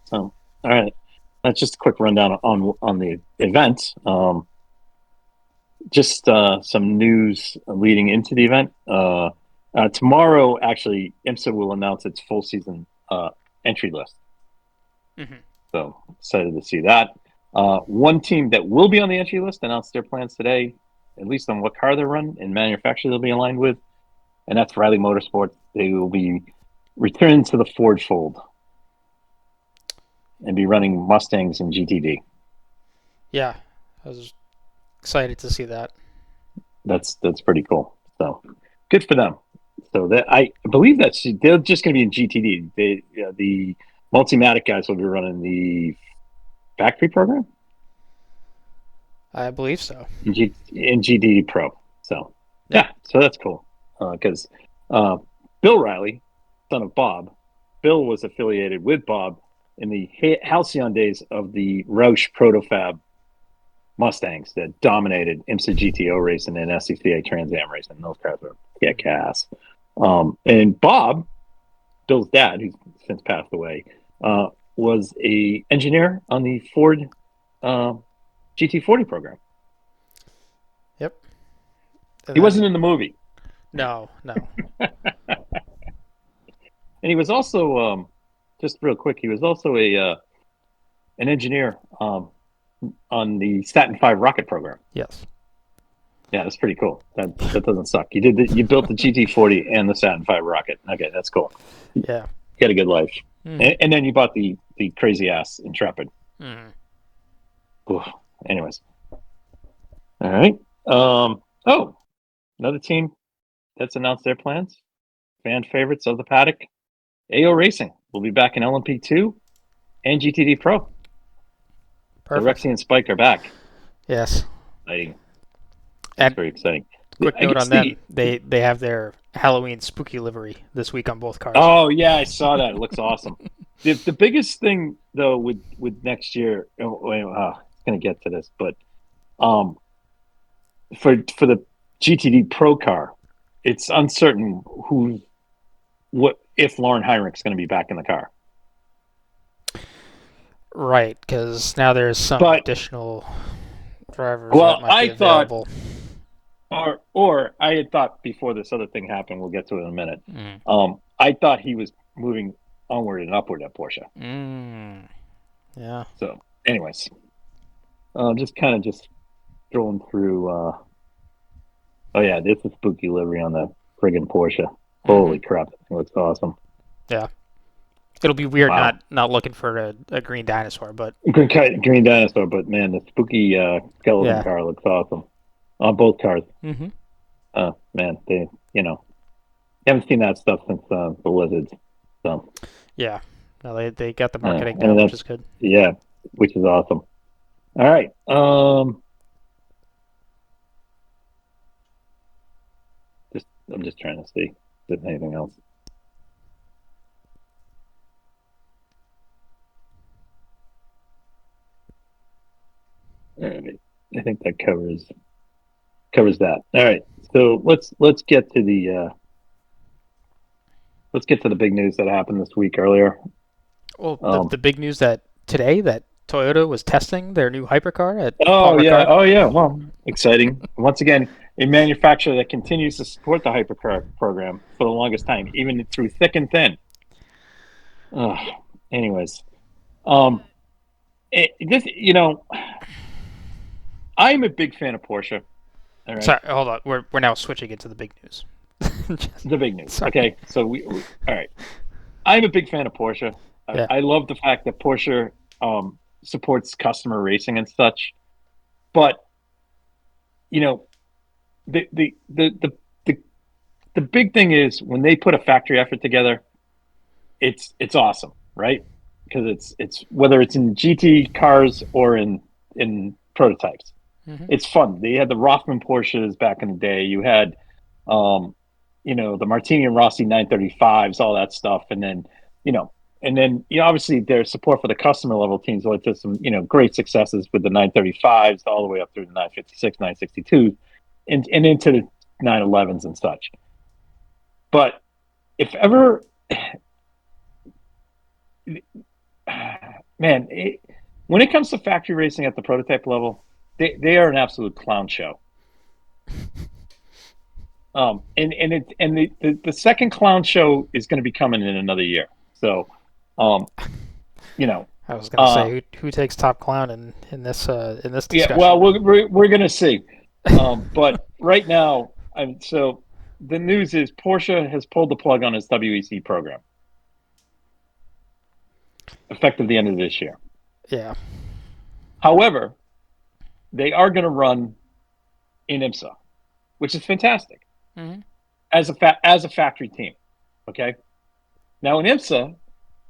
So all right. That's just a quick rundown on the event. Just some news leading into the event. Tomorrow, actually, IMSA will announce its full season entry list. So excited to see that. One team that will be on the entry list announced their plans today, at least on what car they run and manufacturer they'll be aligned with, and that's Riley Motorsports. They will be returning to the Ford fold and be running Mustangs and GTD. Yeah, I was excited to see that. That's pretty cool. So good for them. So that I believe that they're just going to be in GTD. The Multimatic guys will be running the factory program. I believe so. In GTD Pro. So yeah, so that's cool because Bill Riley, son of Bob, Bill was affiliated with Bob in the halcyon days of the Roush Protofab Mustangs that dominated IMSA GTO racing and SCCA Trans Am racing. Those cars are kick-ass. And Bob, Bill's dad, who's since passed away, was a engineer on the Ford GT40 program. Yep. He wasn't in the movie. No. And he was also, just real quick, he was also an engineer on the Saturn V rocket program. Yes. Yeah, that's pretty cool. That doesn't suck. You built the GT40 and the Saturn V rocket. Okay, that's cool. Yeah. You had a good life. And then you bought the crazy ass Intrepid. Oof. Anyways. All right. Another team that's announced their plans. Fan favorites of the paddock. AO Racing will be back in LMP2 and GTD Pro. Perfect. So Rexy and Spike are back. Yes. Exciting. And very exciting. Quick note on them. They have their Halloween spooky livery this week on both cars. Oh yeah, I saw that. It looks awesome. The biggest thing though with next year, it's going to get to this, but for the GTD Pro car, it's uncertain if Lauren Heinrich's going to be back in the car. Right, because now there's some additional drivers that might be available. Or I had thought before this other thing happened, we'll get to it in a minute. I thought he was moving onward and upward at Porsche. Yeah. So, anyways, just scrolling through. This is spooky livery on the friggin' Porsche. Holy crap, it looks awesome. Yeah. It'll be weird not looking for a green dinosaur, but green dinosaur. But man, the spooky skeleton car looks awesome on both cars. Man, they haven't seen that stuff since the Lizards. So yeah, no, they got the marketing down, which is good. Yeah, which is awesome. All right, I'm just trying to see if there's anything else. All right. I think that covers that. All right. So let's get to the let's get to the big news that happened this week earlier. Well, Um, the big news that today that Toyota was testing their new hypercar at Oh Paul yeah, Ricard. oh yeah. Well, exciting. Once again, a manufacturer that continues to support the hypercar program for the longest time, even through thick and thin. Ugh. Anyways, um, this I'm a big fan of Porsche. All right, Sorry, hold on. We're now switching into the big news. the big news. Sorry. Okay, so we all right. I'm a big fan of Porsche. Yeah. I love the fact that Porsche supports customer racing and such. But you know, the the the the the, the big thing is when they put a factory effort together, it's awesome, right? Because it's whether it's in GT cars or in prototypes, it's fun. They had the Rothman Porsches back in the day. You had, the Martini and Rossi 935s, all that stuff, and then you know. And then, obviously, their support for the customer level teams led to some, great successes with the 935s all the way up through the 956, 962, and into the 911s and such. But if ever, man, when it comes to factory racing at the prototype level, they are an absolute clown show. The second clown show is going to be coming in another year. So, I was gonna say who takes top clown in this discussion. Yeah, well, we're going to see. But right now, so the news is Porsche has pulled the plug on its WEC program, effective the end of this year. Yeah. However, they are going to run in IMSA, which is fantastic as a factory team. Okay. Now in IMSA,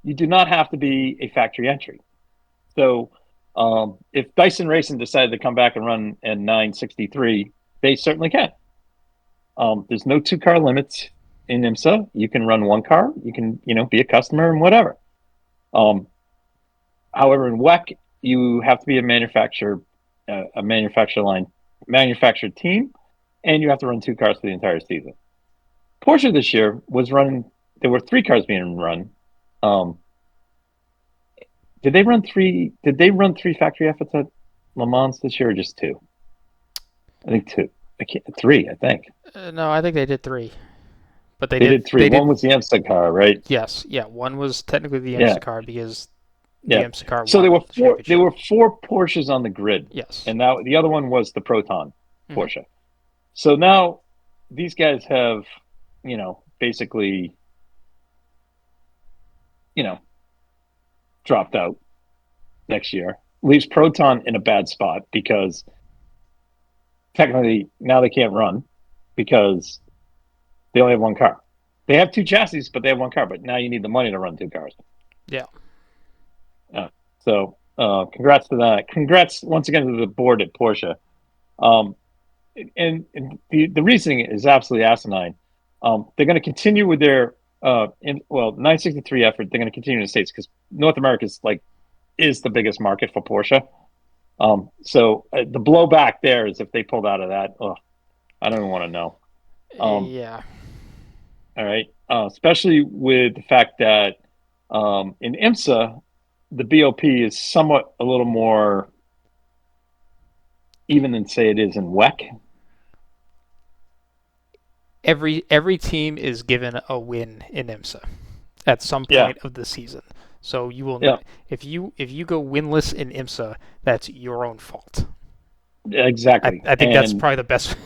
you do not have to be a factory entry. So if Dyson Racing decided to come back and run in 963, they certainly can. There's no 2-car limits in IMSA. You can run 1 car. You can, be a customer and whatever. However, in WEC, you have to be a manufacturer team, and you have to run 2 cars for the entire season. Porsche this year was running. There were 3 cars being run. Did they run 3? Did they run 3 factory efforts at Le Mans this year, or just 2? I think 2. 3, I think. No, I think they did 3. But they did 3. One was the IMSA car, right? Yes, yeah. One was technically the IMSA car because the IMSA car. So there were 4 Porsches on the grid. Yes, and now the other one was the Proton Porsche. So now these guys have, basically, dropped out next year. Leaves Proton in a bad spot because technically now they can't run because they only have 1 car. They have 2 chassis, but they have 1 car. But now you need the money to run 2 cars. Yeah. So congrats to that. Congrats once again to the board at Porsche. And the reasoning is absolutely asinine. They're going to continue with their 963 effort. They're going to continue in the States because North America is the biggest market for Porsche. So the blowback there is if they pulled out of that, I don't even want to know. Yeah. All right. Especially with the fact that in IMSA, the BOP is somewhat a little more even than say it is in WEC. Every team is given a win in IMSA at some point of the season. So you will if you go winless in IMSA, that's your own fault. Exactly. I think that's probably the best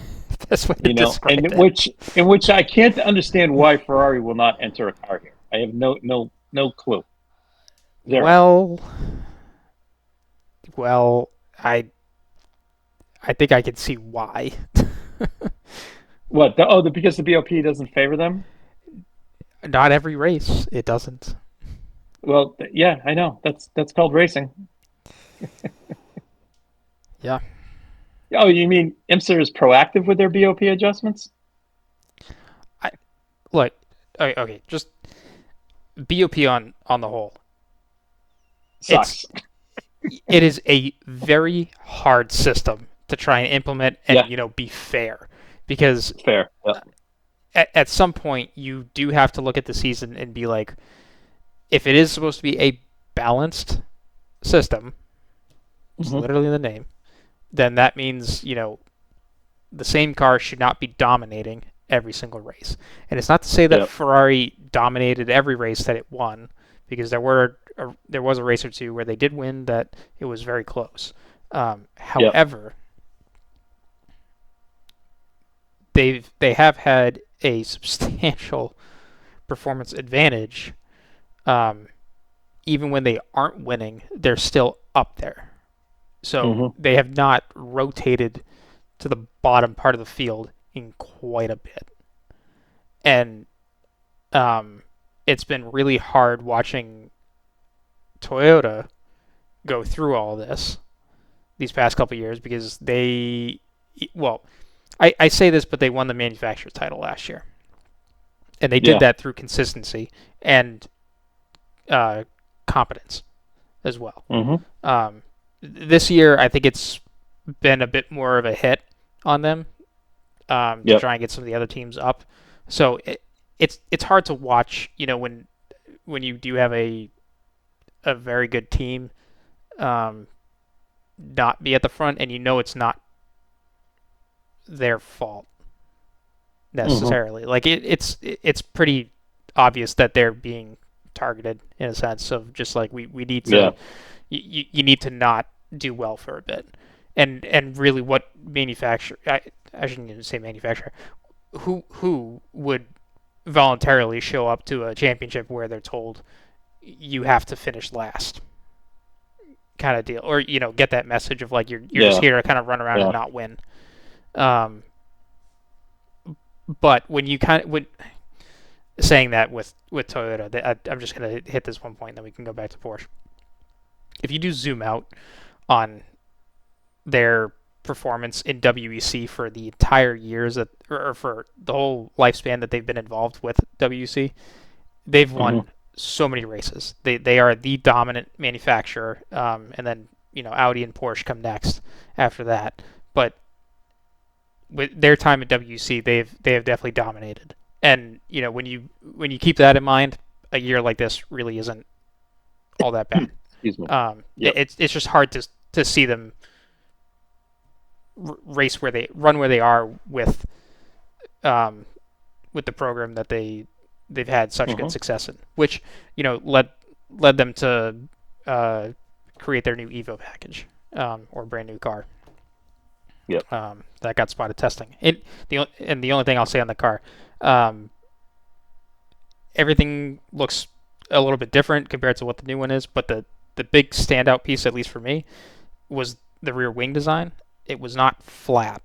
way to describe it. In which I can't understand why Ferrari will not enter a car here. I have no clue. Zero. Well, I think I can see why. What? Because the BOP doesn't favor them? Not every race, it doesn't. Well, yeah, I know. That's called racing. Yeah. Oh, you mean IMSA is proactive with their BOP adjustments? Okay, just BOP on the whole. Sucks. It is a very hard system to try and implement and be fair because fair. Yep. at some point you do have to look at the season and be like, if it is supposed to be a balanced system, it's literally in the name, then that means, the same car should not be dominating every single race. And it's not to say that Ferrari dominated every race that it won, because there was a race or two where they did win that it was very close. However, they have had a substantial performance advantage. Even when they aren't winning, they're still up there. So they have not rotated to the bottom part of the field in quite a bit. And it's been really hard watching Toyota go through all this these past couple of years, because I say this, but they won the manufacturer's title last year. And they did that through consistency and competence as well. This year, I think it's been a bit more of a hit on them to try and get some of the other teams up. So it's hard to watch, when you do have a very good team not be at the front, and it's not their fault necessarily. Like it's pretty obvious that they're being targeted in a sense of just like we need to you need to not do well for a bit. And really, what manufacturer? I shouldn't even say manufacturer. Who would voluntarily show up to a championship where they're told you have to finish last, kind of deal, or get that message of like you're just here to kind of run around and not win. But when you saying that with Toyota, I'm just gonna hit this one point, then we can go back to Porsche. If you do zoom out on their performance in WEC for the entire years or for the whole lifespan that they've been involved with WEC, they've won so many races. They are the dominant manufacturer, and then Audi and Porsche come next after that. But with their time at WEC, they have definitely dominated. And when you keep that in mind, a year like this really isn't all that bad. Excuse me. It's just hard to see them run where they are with the program that they've had such good success in, which led them to create their new Evo package, or brand new car. That got spotted testing. The only thing I'll say on the car, everything looks a little bit different compared to what the new one is, but the big standout piece, at least for me, was the rear wing design. It was not flat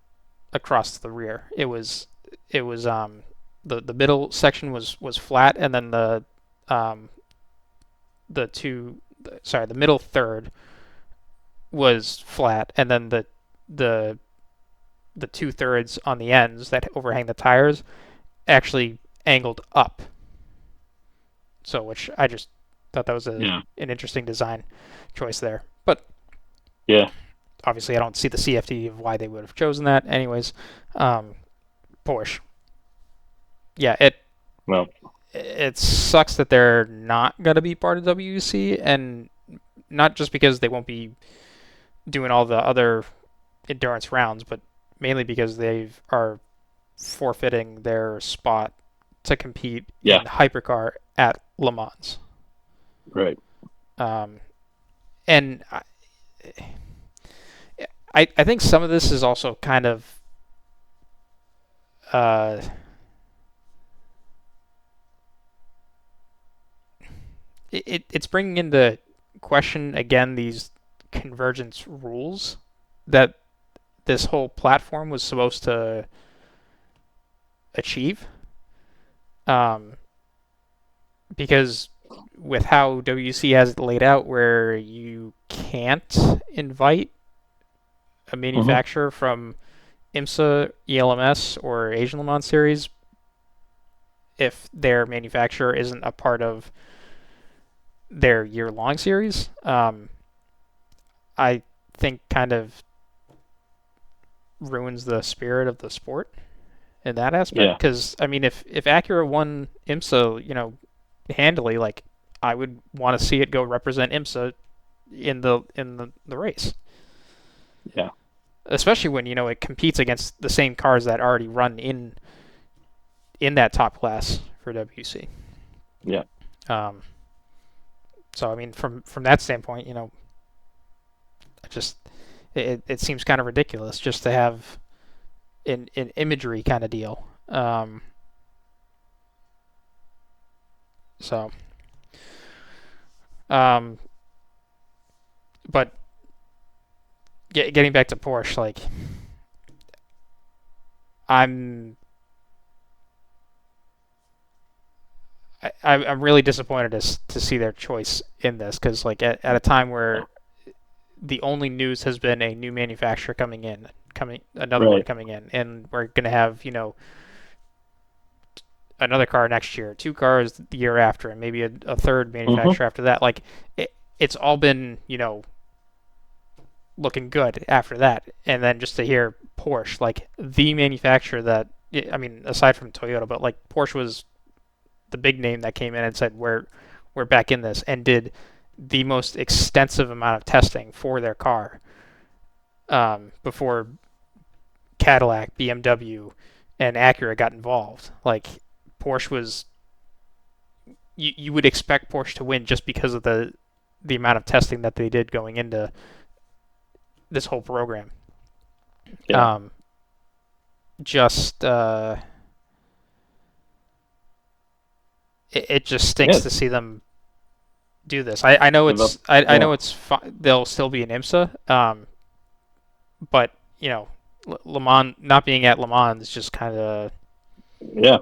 across the rear. It was the middle section was flat, and then the middle third was flat, and then the 2/3 on the ends that overhang the tires actually angled up. So, which I just thought that was an interesting design choice there. But obviously I don't see the CFD of why they would have chosen that. Anyways, Porsche. It sucks that they're not going to be part of WEC, and not just because they won't be doing all the other endurance rounds, but mainly because they are forfeiting their spot to compete in hypercar at Le Mans. Right. And I think some of this is also kind of it's bringing into question again these convergence rules that this whole platform was supposed to achieve. Because with how WC has it laid out, where you can't invite a manufacturer from IMSA, ELMS, or Asian Le Mans Series if their manufacturer isn't a part of their year-long series, I think kind of ruins the spirit of the sport in that aspect. Yeah. Because I mean, if Acura won IMSA, handily, like I would want to see it go represent IMSA in the race. Yeah. Especially when it competes against the same cars that already run in that top class for WC. Yeah. So I mean, from that standpoint, it seems kind of ridiculous just to have an imagery kind of deal. So, but getting back to Porsche, like I'm really disappointed to see their choice in this, because like at a time where the only news has been a new manufacturer another one Right. coming in, and we're gonna have another car next year, two cars the year after, and maybe a third manufacturer after that. Like it's all been looking good after that, and then just to hear Porsche, like the manufacturer that, I mean, aside from Toyota, but like Porsche was the big name that came in and said we're back in this, and did the most extensive amount of testing for their car before Cadillac, BMW, and Acura got involved. Like Porsche was, you would expect Porsche to win just because of the amount of testing that they did going into this whole program. Yeah. It just stinks to see them do this. I know it's I know it's they'll still be in IMSA, but Le Mans, not being at Le Mans, is just kind of Yeah.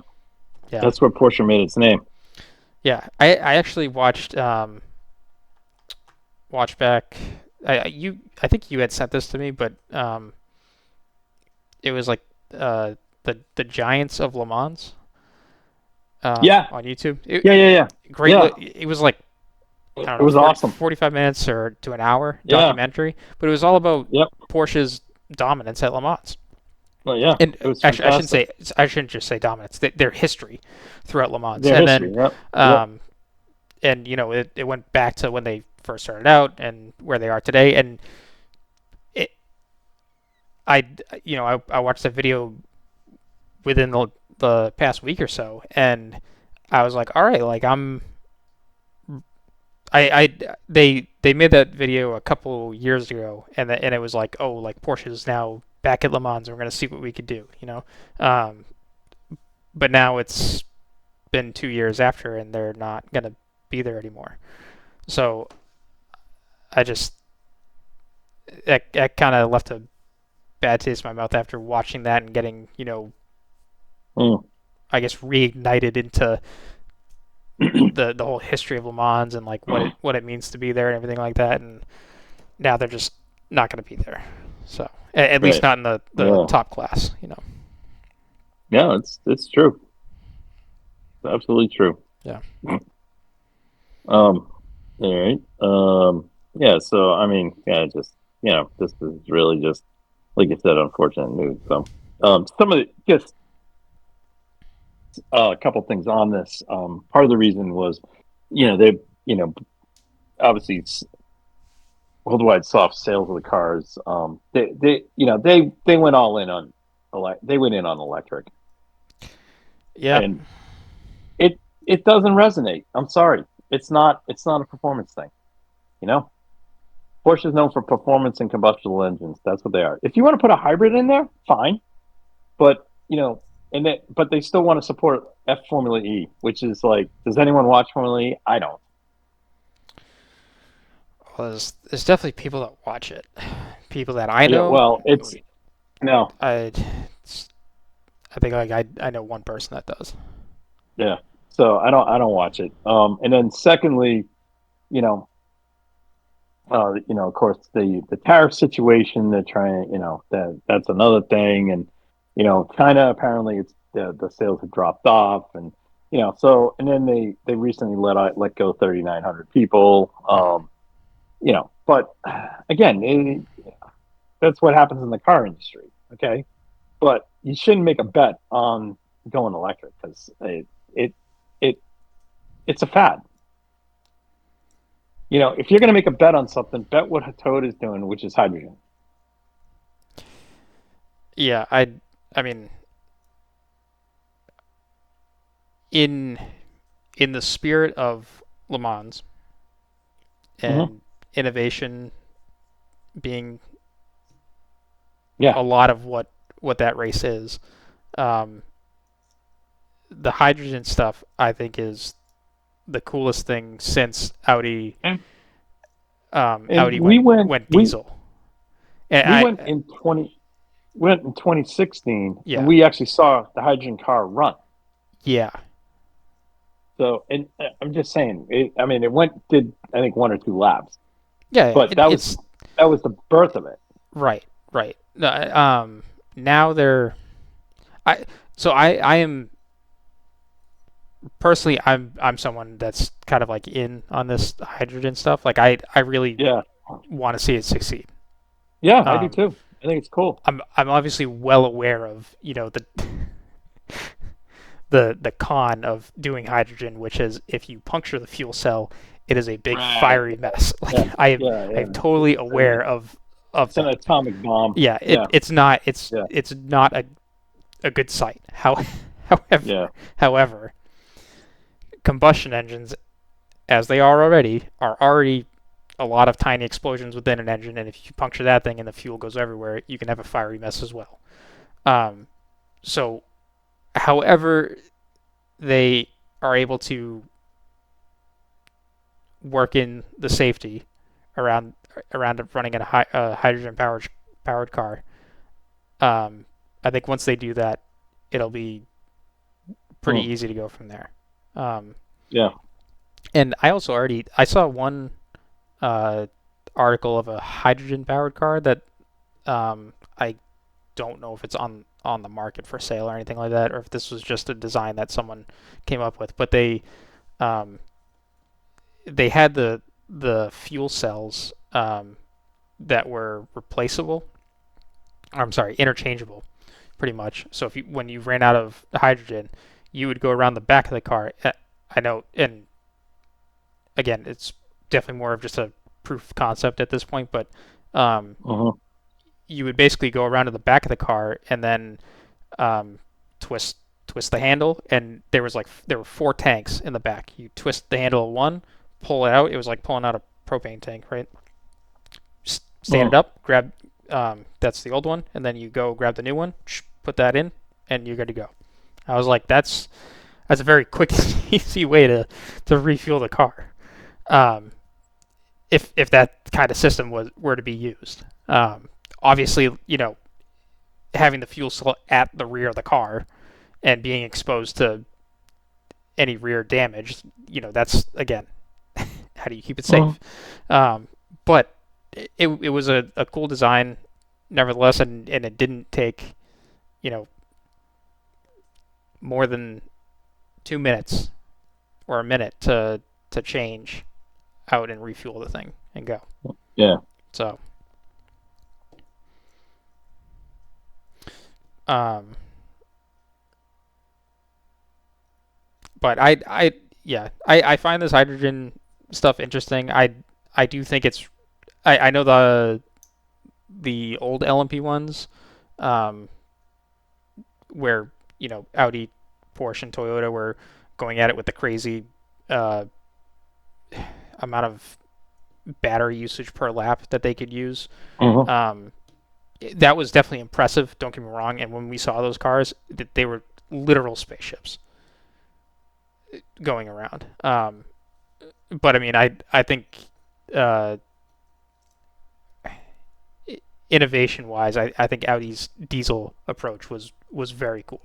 That's where Porsche made its name. Yeah, I actually watched back. I think you had sent this to me, but it was like the Giants of Le Mans. On YouTube. Yeah. Great. Yeah. It was like, I don't know, it was awesome. 45 minutes or to an hour documentary, but it was all about Porsche's dominance at Le Mans. Well, yeah. And it was actually, fantastic. I shouldn't just say dominance. Their history throughout Le Mans, Their and history, then and it went back to when they first started out and where they are today. And I watched the video within the past week or so, and I was like, all right, like they made that video a couple years ago, and it was like, oh, like Porsche's now back at Le Mans, and we're gonna see what we could do, but now it's been 2 years after, and they're not gonna be there anymore. So I just that kind of left a bad taste in my mouth after watching that and getting I guess reignited into the whole history of Le Mans and like what it means to be there and everything like that. And now they're just not going to be there. So at least not in the top class, Yeah, it's true. It's absolutely true. Yeah. All right. Yeah. So I mean, just this is really just, like you said, unfortunate news. So, some of the just a couple things on this. Part of the reason was, they, obviously worldwide soft sales of the cars. They went all in on electric. Yeah. And it doesn't resonate. I'm sorry. It's not a performance thing. Porsche is known for performance and combustible engines. That's what they are. If you want to put a hybrid in there, fine. But but they still want to support F Formula E, which is like, does anyone watch Formula E? I don't. Well, there's definitely people that watch it. People that I know. Yeah, well, it's no. I think like I know one person that does. Yeah. So I don't watch it. And then secondly, of course the tariff situation, they're trying, that's another thing. And, China, apparently it's the sales have dropped off, and, so, and then they recently let go 3,900 people. But again, that's what happens in the car industry. Okay. But you shouldn't make a bet on going electric because it it's a fad. If you're going to make a bet on something, bet what Toyota's doing, which is hydrogen. Yeah, I mean, in the spirit of Le Mans and innovation being a lot of what that race is, the hydrogen stuff I think is the coolest thing since Audi. Audi went diesel. We went in 2016, Yeah. and we actually saw the hydrogen car run. Yeah. So, and I'm just saying, did I think 1 or 2 laps. Yeah, but that was the birth of it. Right. Now they're, I am personally, I'm someone that's kind of like in on this hydrogen stuff. Like I really want to see it succeed. Yeah, I do too. I think it's cool. I'm obviously well aware of the con of doing hydrogen, which is if you puncture the fuel cell, it is a big fiery mess. Like I'm totally aware of it's that. An atomic bomb. Yeah, it's not a good sight. However, combustion engines, as they are already a lot of tiny explosions within an engine, and if you puncture that thing and the fuel goes everywhere, you can have a fiery mess as well. So, however, they are able to work in the safety around running a hydrogen powered car. I think once they do that, it'll be pretty easy to go from there. And I also I saw one article of a hydrogen powered car that I don't know if it's on the market for sale or anything like that, or if this was just a design that someone came up with. But they had the fuel cells that were replaceable. I'm sorry, interchangeable, pretty much. So when you ran out of hydrogen, you would go around the back of the car. I know, and again, it's definitely more of just a proof of concept at this point, but you would basically go around to the back of the car and then twist the handle, and there were 4 tanks in the back. You twist the handle of one, pull it out. It was like pulling out a propane tank, right? Stand it up, grab. That's the old one, and then you go grab the new one, put that in, and you're good to go. I was like, that's a very quick, easy way to refuel the car. If that kind of system were to be used. Obviously, having the fuel cell at the rear of the car and being exposed to any rear damage, that's, again, how do you keep it safe? But it was a cool design nevertheless, and it didn't take, more than 2 minutes or a minute to change out and refuel the thing and go. Yeah. So, but I find this hydrogen stuff interesting. I do think it's, I know the old LMP ones, where Audi, Porsche, and Toyota were going at it with the crazy amount of battery usage per lap that they could use. That was definitely impressive, don't get me wrong, and when we saw those cars, they were literal spaceships going around. But I mean, I think innovation wise, I think Audi's diesel approach was very cool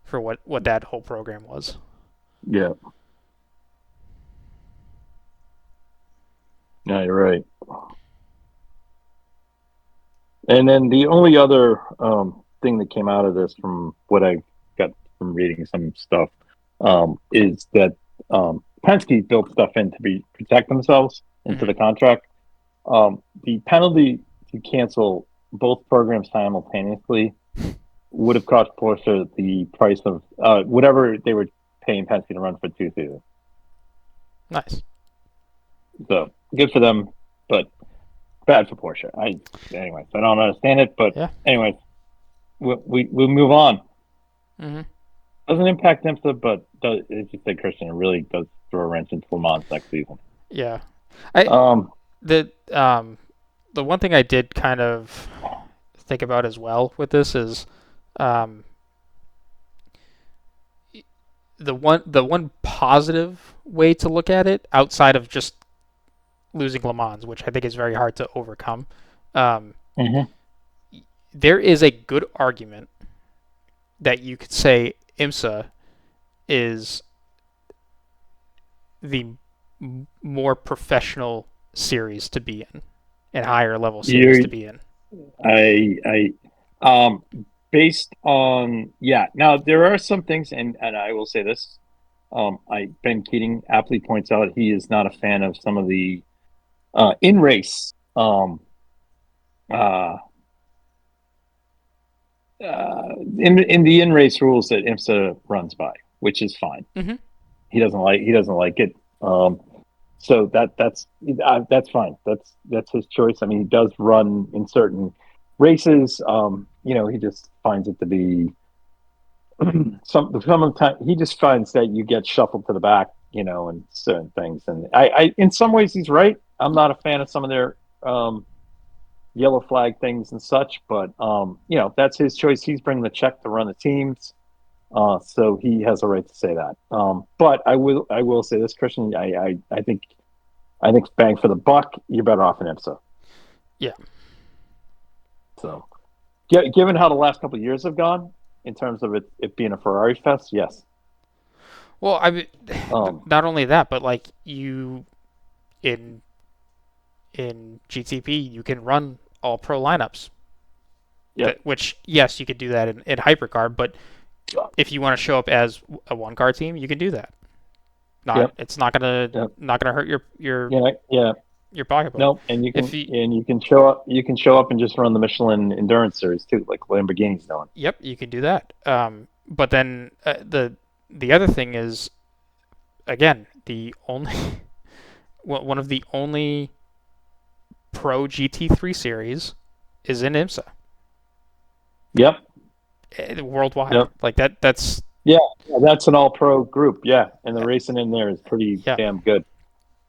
for what that whole program was. Yeah. Yeah, you're right. And then the only other thing that came out of this, from what I got from reading some stuff, is that Penske built stuff in to protect themselves into the contract. The penalty to cancel both programs simultaneously would have cost Porsche the price of whatever they were paying Penske to run for 2 seasons. Nice. So good for them, but bad for Porsche. Anyways, I don't understand it, but Yeah. anyways, we move on. Mm-hmm. Doesn't impact IMSA, but as you said, Christian, it really does throw a wrench into Le Mans next season. Yeah. The one thing I did kind of think about as well with this is the one positive way to look at it outside of just losing Le Mans, which I think is very hard to overcome. There is a good argument that you could say IMSA is the more professional series to be in and higher level series to be in. Based on now there are some things, and I will say this, Ben Keating aptly points out he is not a fan of some of the in race in the in race rules that IMSA runs by, which is fine. Mm-hmm. He doesn't like it. So that's fine. That's his choice. I mean, he does run in certain races. He just finds it to be some of the time he just finds that you get shuffled to the back, and certain things. And I in some ways he's right. I'm not a fan of some of their yellow flag things and such, but that's his choice. He's bringing the check to run the teams. So he has a right to say that. But I will say this, Christian. I think bang for the buck, you're better off in IMSA. Yeah. So, given how the last couple of years have gone, in terms of it being a Ferrari fest, yes. Well, not only that, but like you in GTP, you can run all pro lineups. Yeah. Which yes, you could do that in Hypercar, but if you want to show up as a one car team, you can do that. It's not gonna hurt your pocketbook. No, and you can show up and just run the Michelin Endurance Series too, like Lamborghini's doing. Yep, you can do that. But then the other thing is, again, the only one of the only pro GT3 series is in IMSA. Yep. Worldwide. Yep. Like that's that's an all pro group, and the racing in there is pretty damn good.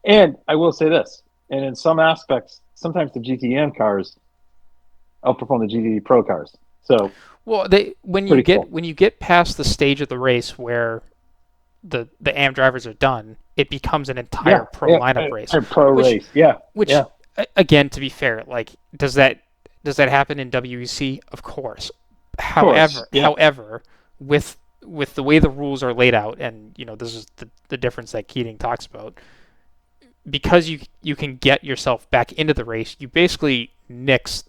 And I will say this, and in some aspects, sometimes the GTM cars outperform the GT Pro cars. So when you get past the stage of the race where the AM drivers are done, it becomes an entire pro lineup race. Which again, to be fair, like does that happen in WEC? Of course. However, with the way the rules are laid out, and this is the difference that Keating talks about, because you can get yourself back into the race, you basically nix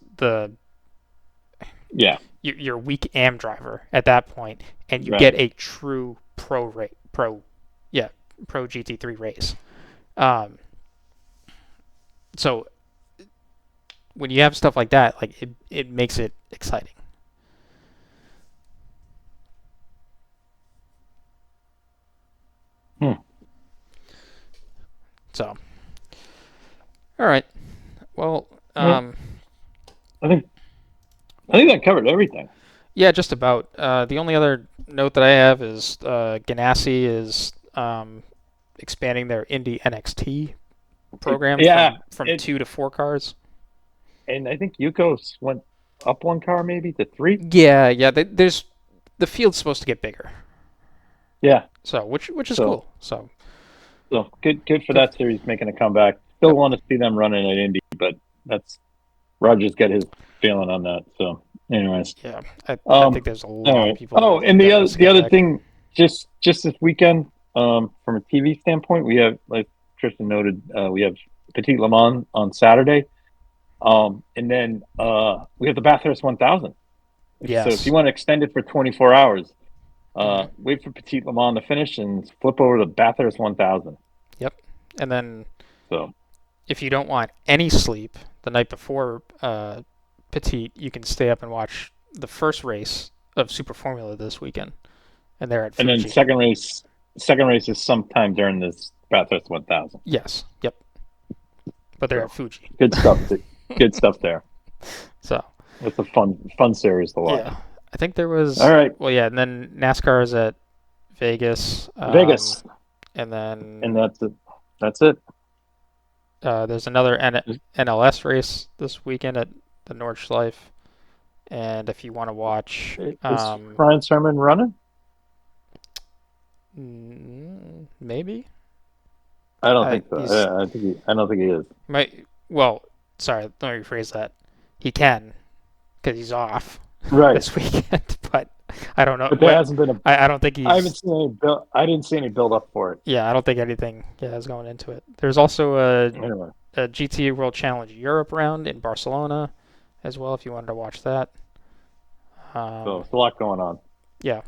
your weak AM driver at that point, and you get a true pro GT3 race. So when you have stuff like that, like it makes it exciting. So, all right. Well, I think that covered everything. Yeah, just about. The only other note that I have is Ganassi is expanding their Indy NXT program from 2 to 4 cars. And I think Yukos went up 1 car maybe to 3. Yeah. The field's supposed to get bigger. Yeah. So which is cool. So good for that series making a comeback. Still want to see them running at Indy, but that's Roger's got his feeling on that. So, anyways, I think there's a lot of people. Oh, and the other thing, just this weekend, from a TV standpoint, we have, like Tristan noted, we have Petit Le Mans on Saturday, and then we have the Bathurst 1000. Yes. So if you want to extend it for 24 hours, wait for Petit Le Mans to finish and flip over to Bathurst 1000. Yep. And then if you don't want any sleep the night before Petit, you can stay up and watch the first race of Super Formula this weekend, and they're at And Fuji. then second race is sometime during this Bathurst 1000. Yes, yep. But they're at Fuji. Good stuff. Good stuff there. So it's a fun series to watch. yeah, I think there was. All right. Well, yeah, and then NASCAR is at Vegas. Vegas. And then. And that's it. There's another NLS race this weekend at the Nordschleife. And if you want to watch, Is Ryan Sermon running? Maybe. I don't think so. I don't think he is. Sorry, let me rephrase that. He can, because he's off this weekend. But I don't know. But there hasn't been I don't think he's. I haven't seen any build. I didn't see any build up for it. Yeah, I don't think anything is going into it. There's also a GTA World Challenge Europe round in Barcelona, as well. If you wanted to watch that. So there's a lot going on. Yeah.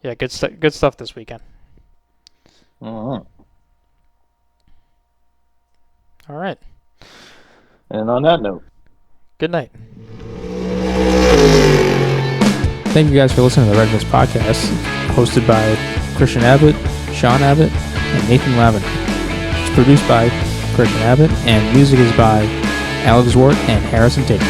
Yeah, good stuff this weekend. Uh-huh. All right. And on that note, good night. Thank you guys for listening to the Red Mist Podcast, hosted by Christian Abbott, Sean Abbott, and Nathan Lavin. It's produced by Christian Abbott, and music is by Alex Wart and Harrison Tate.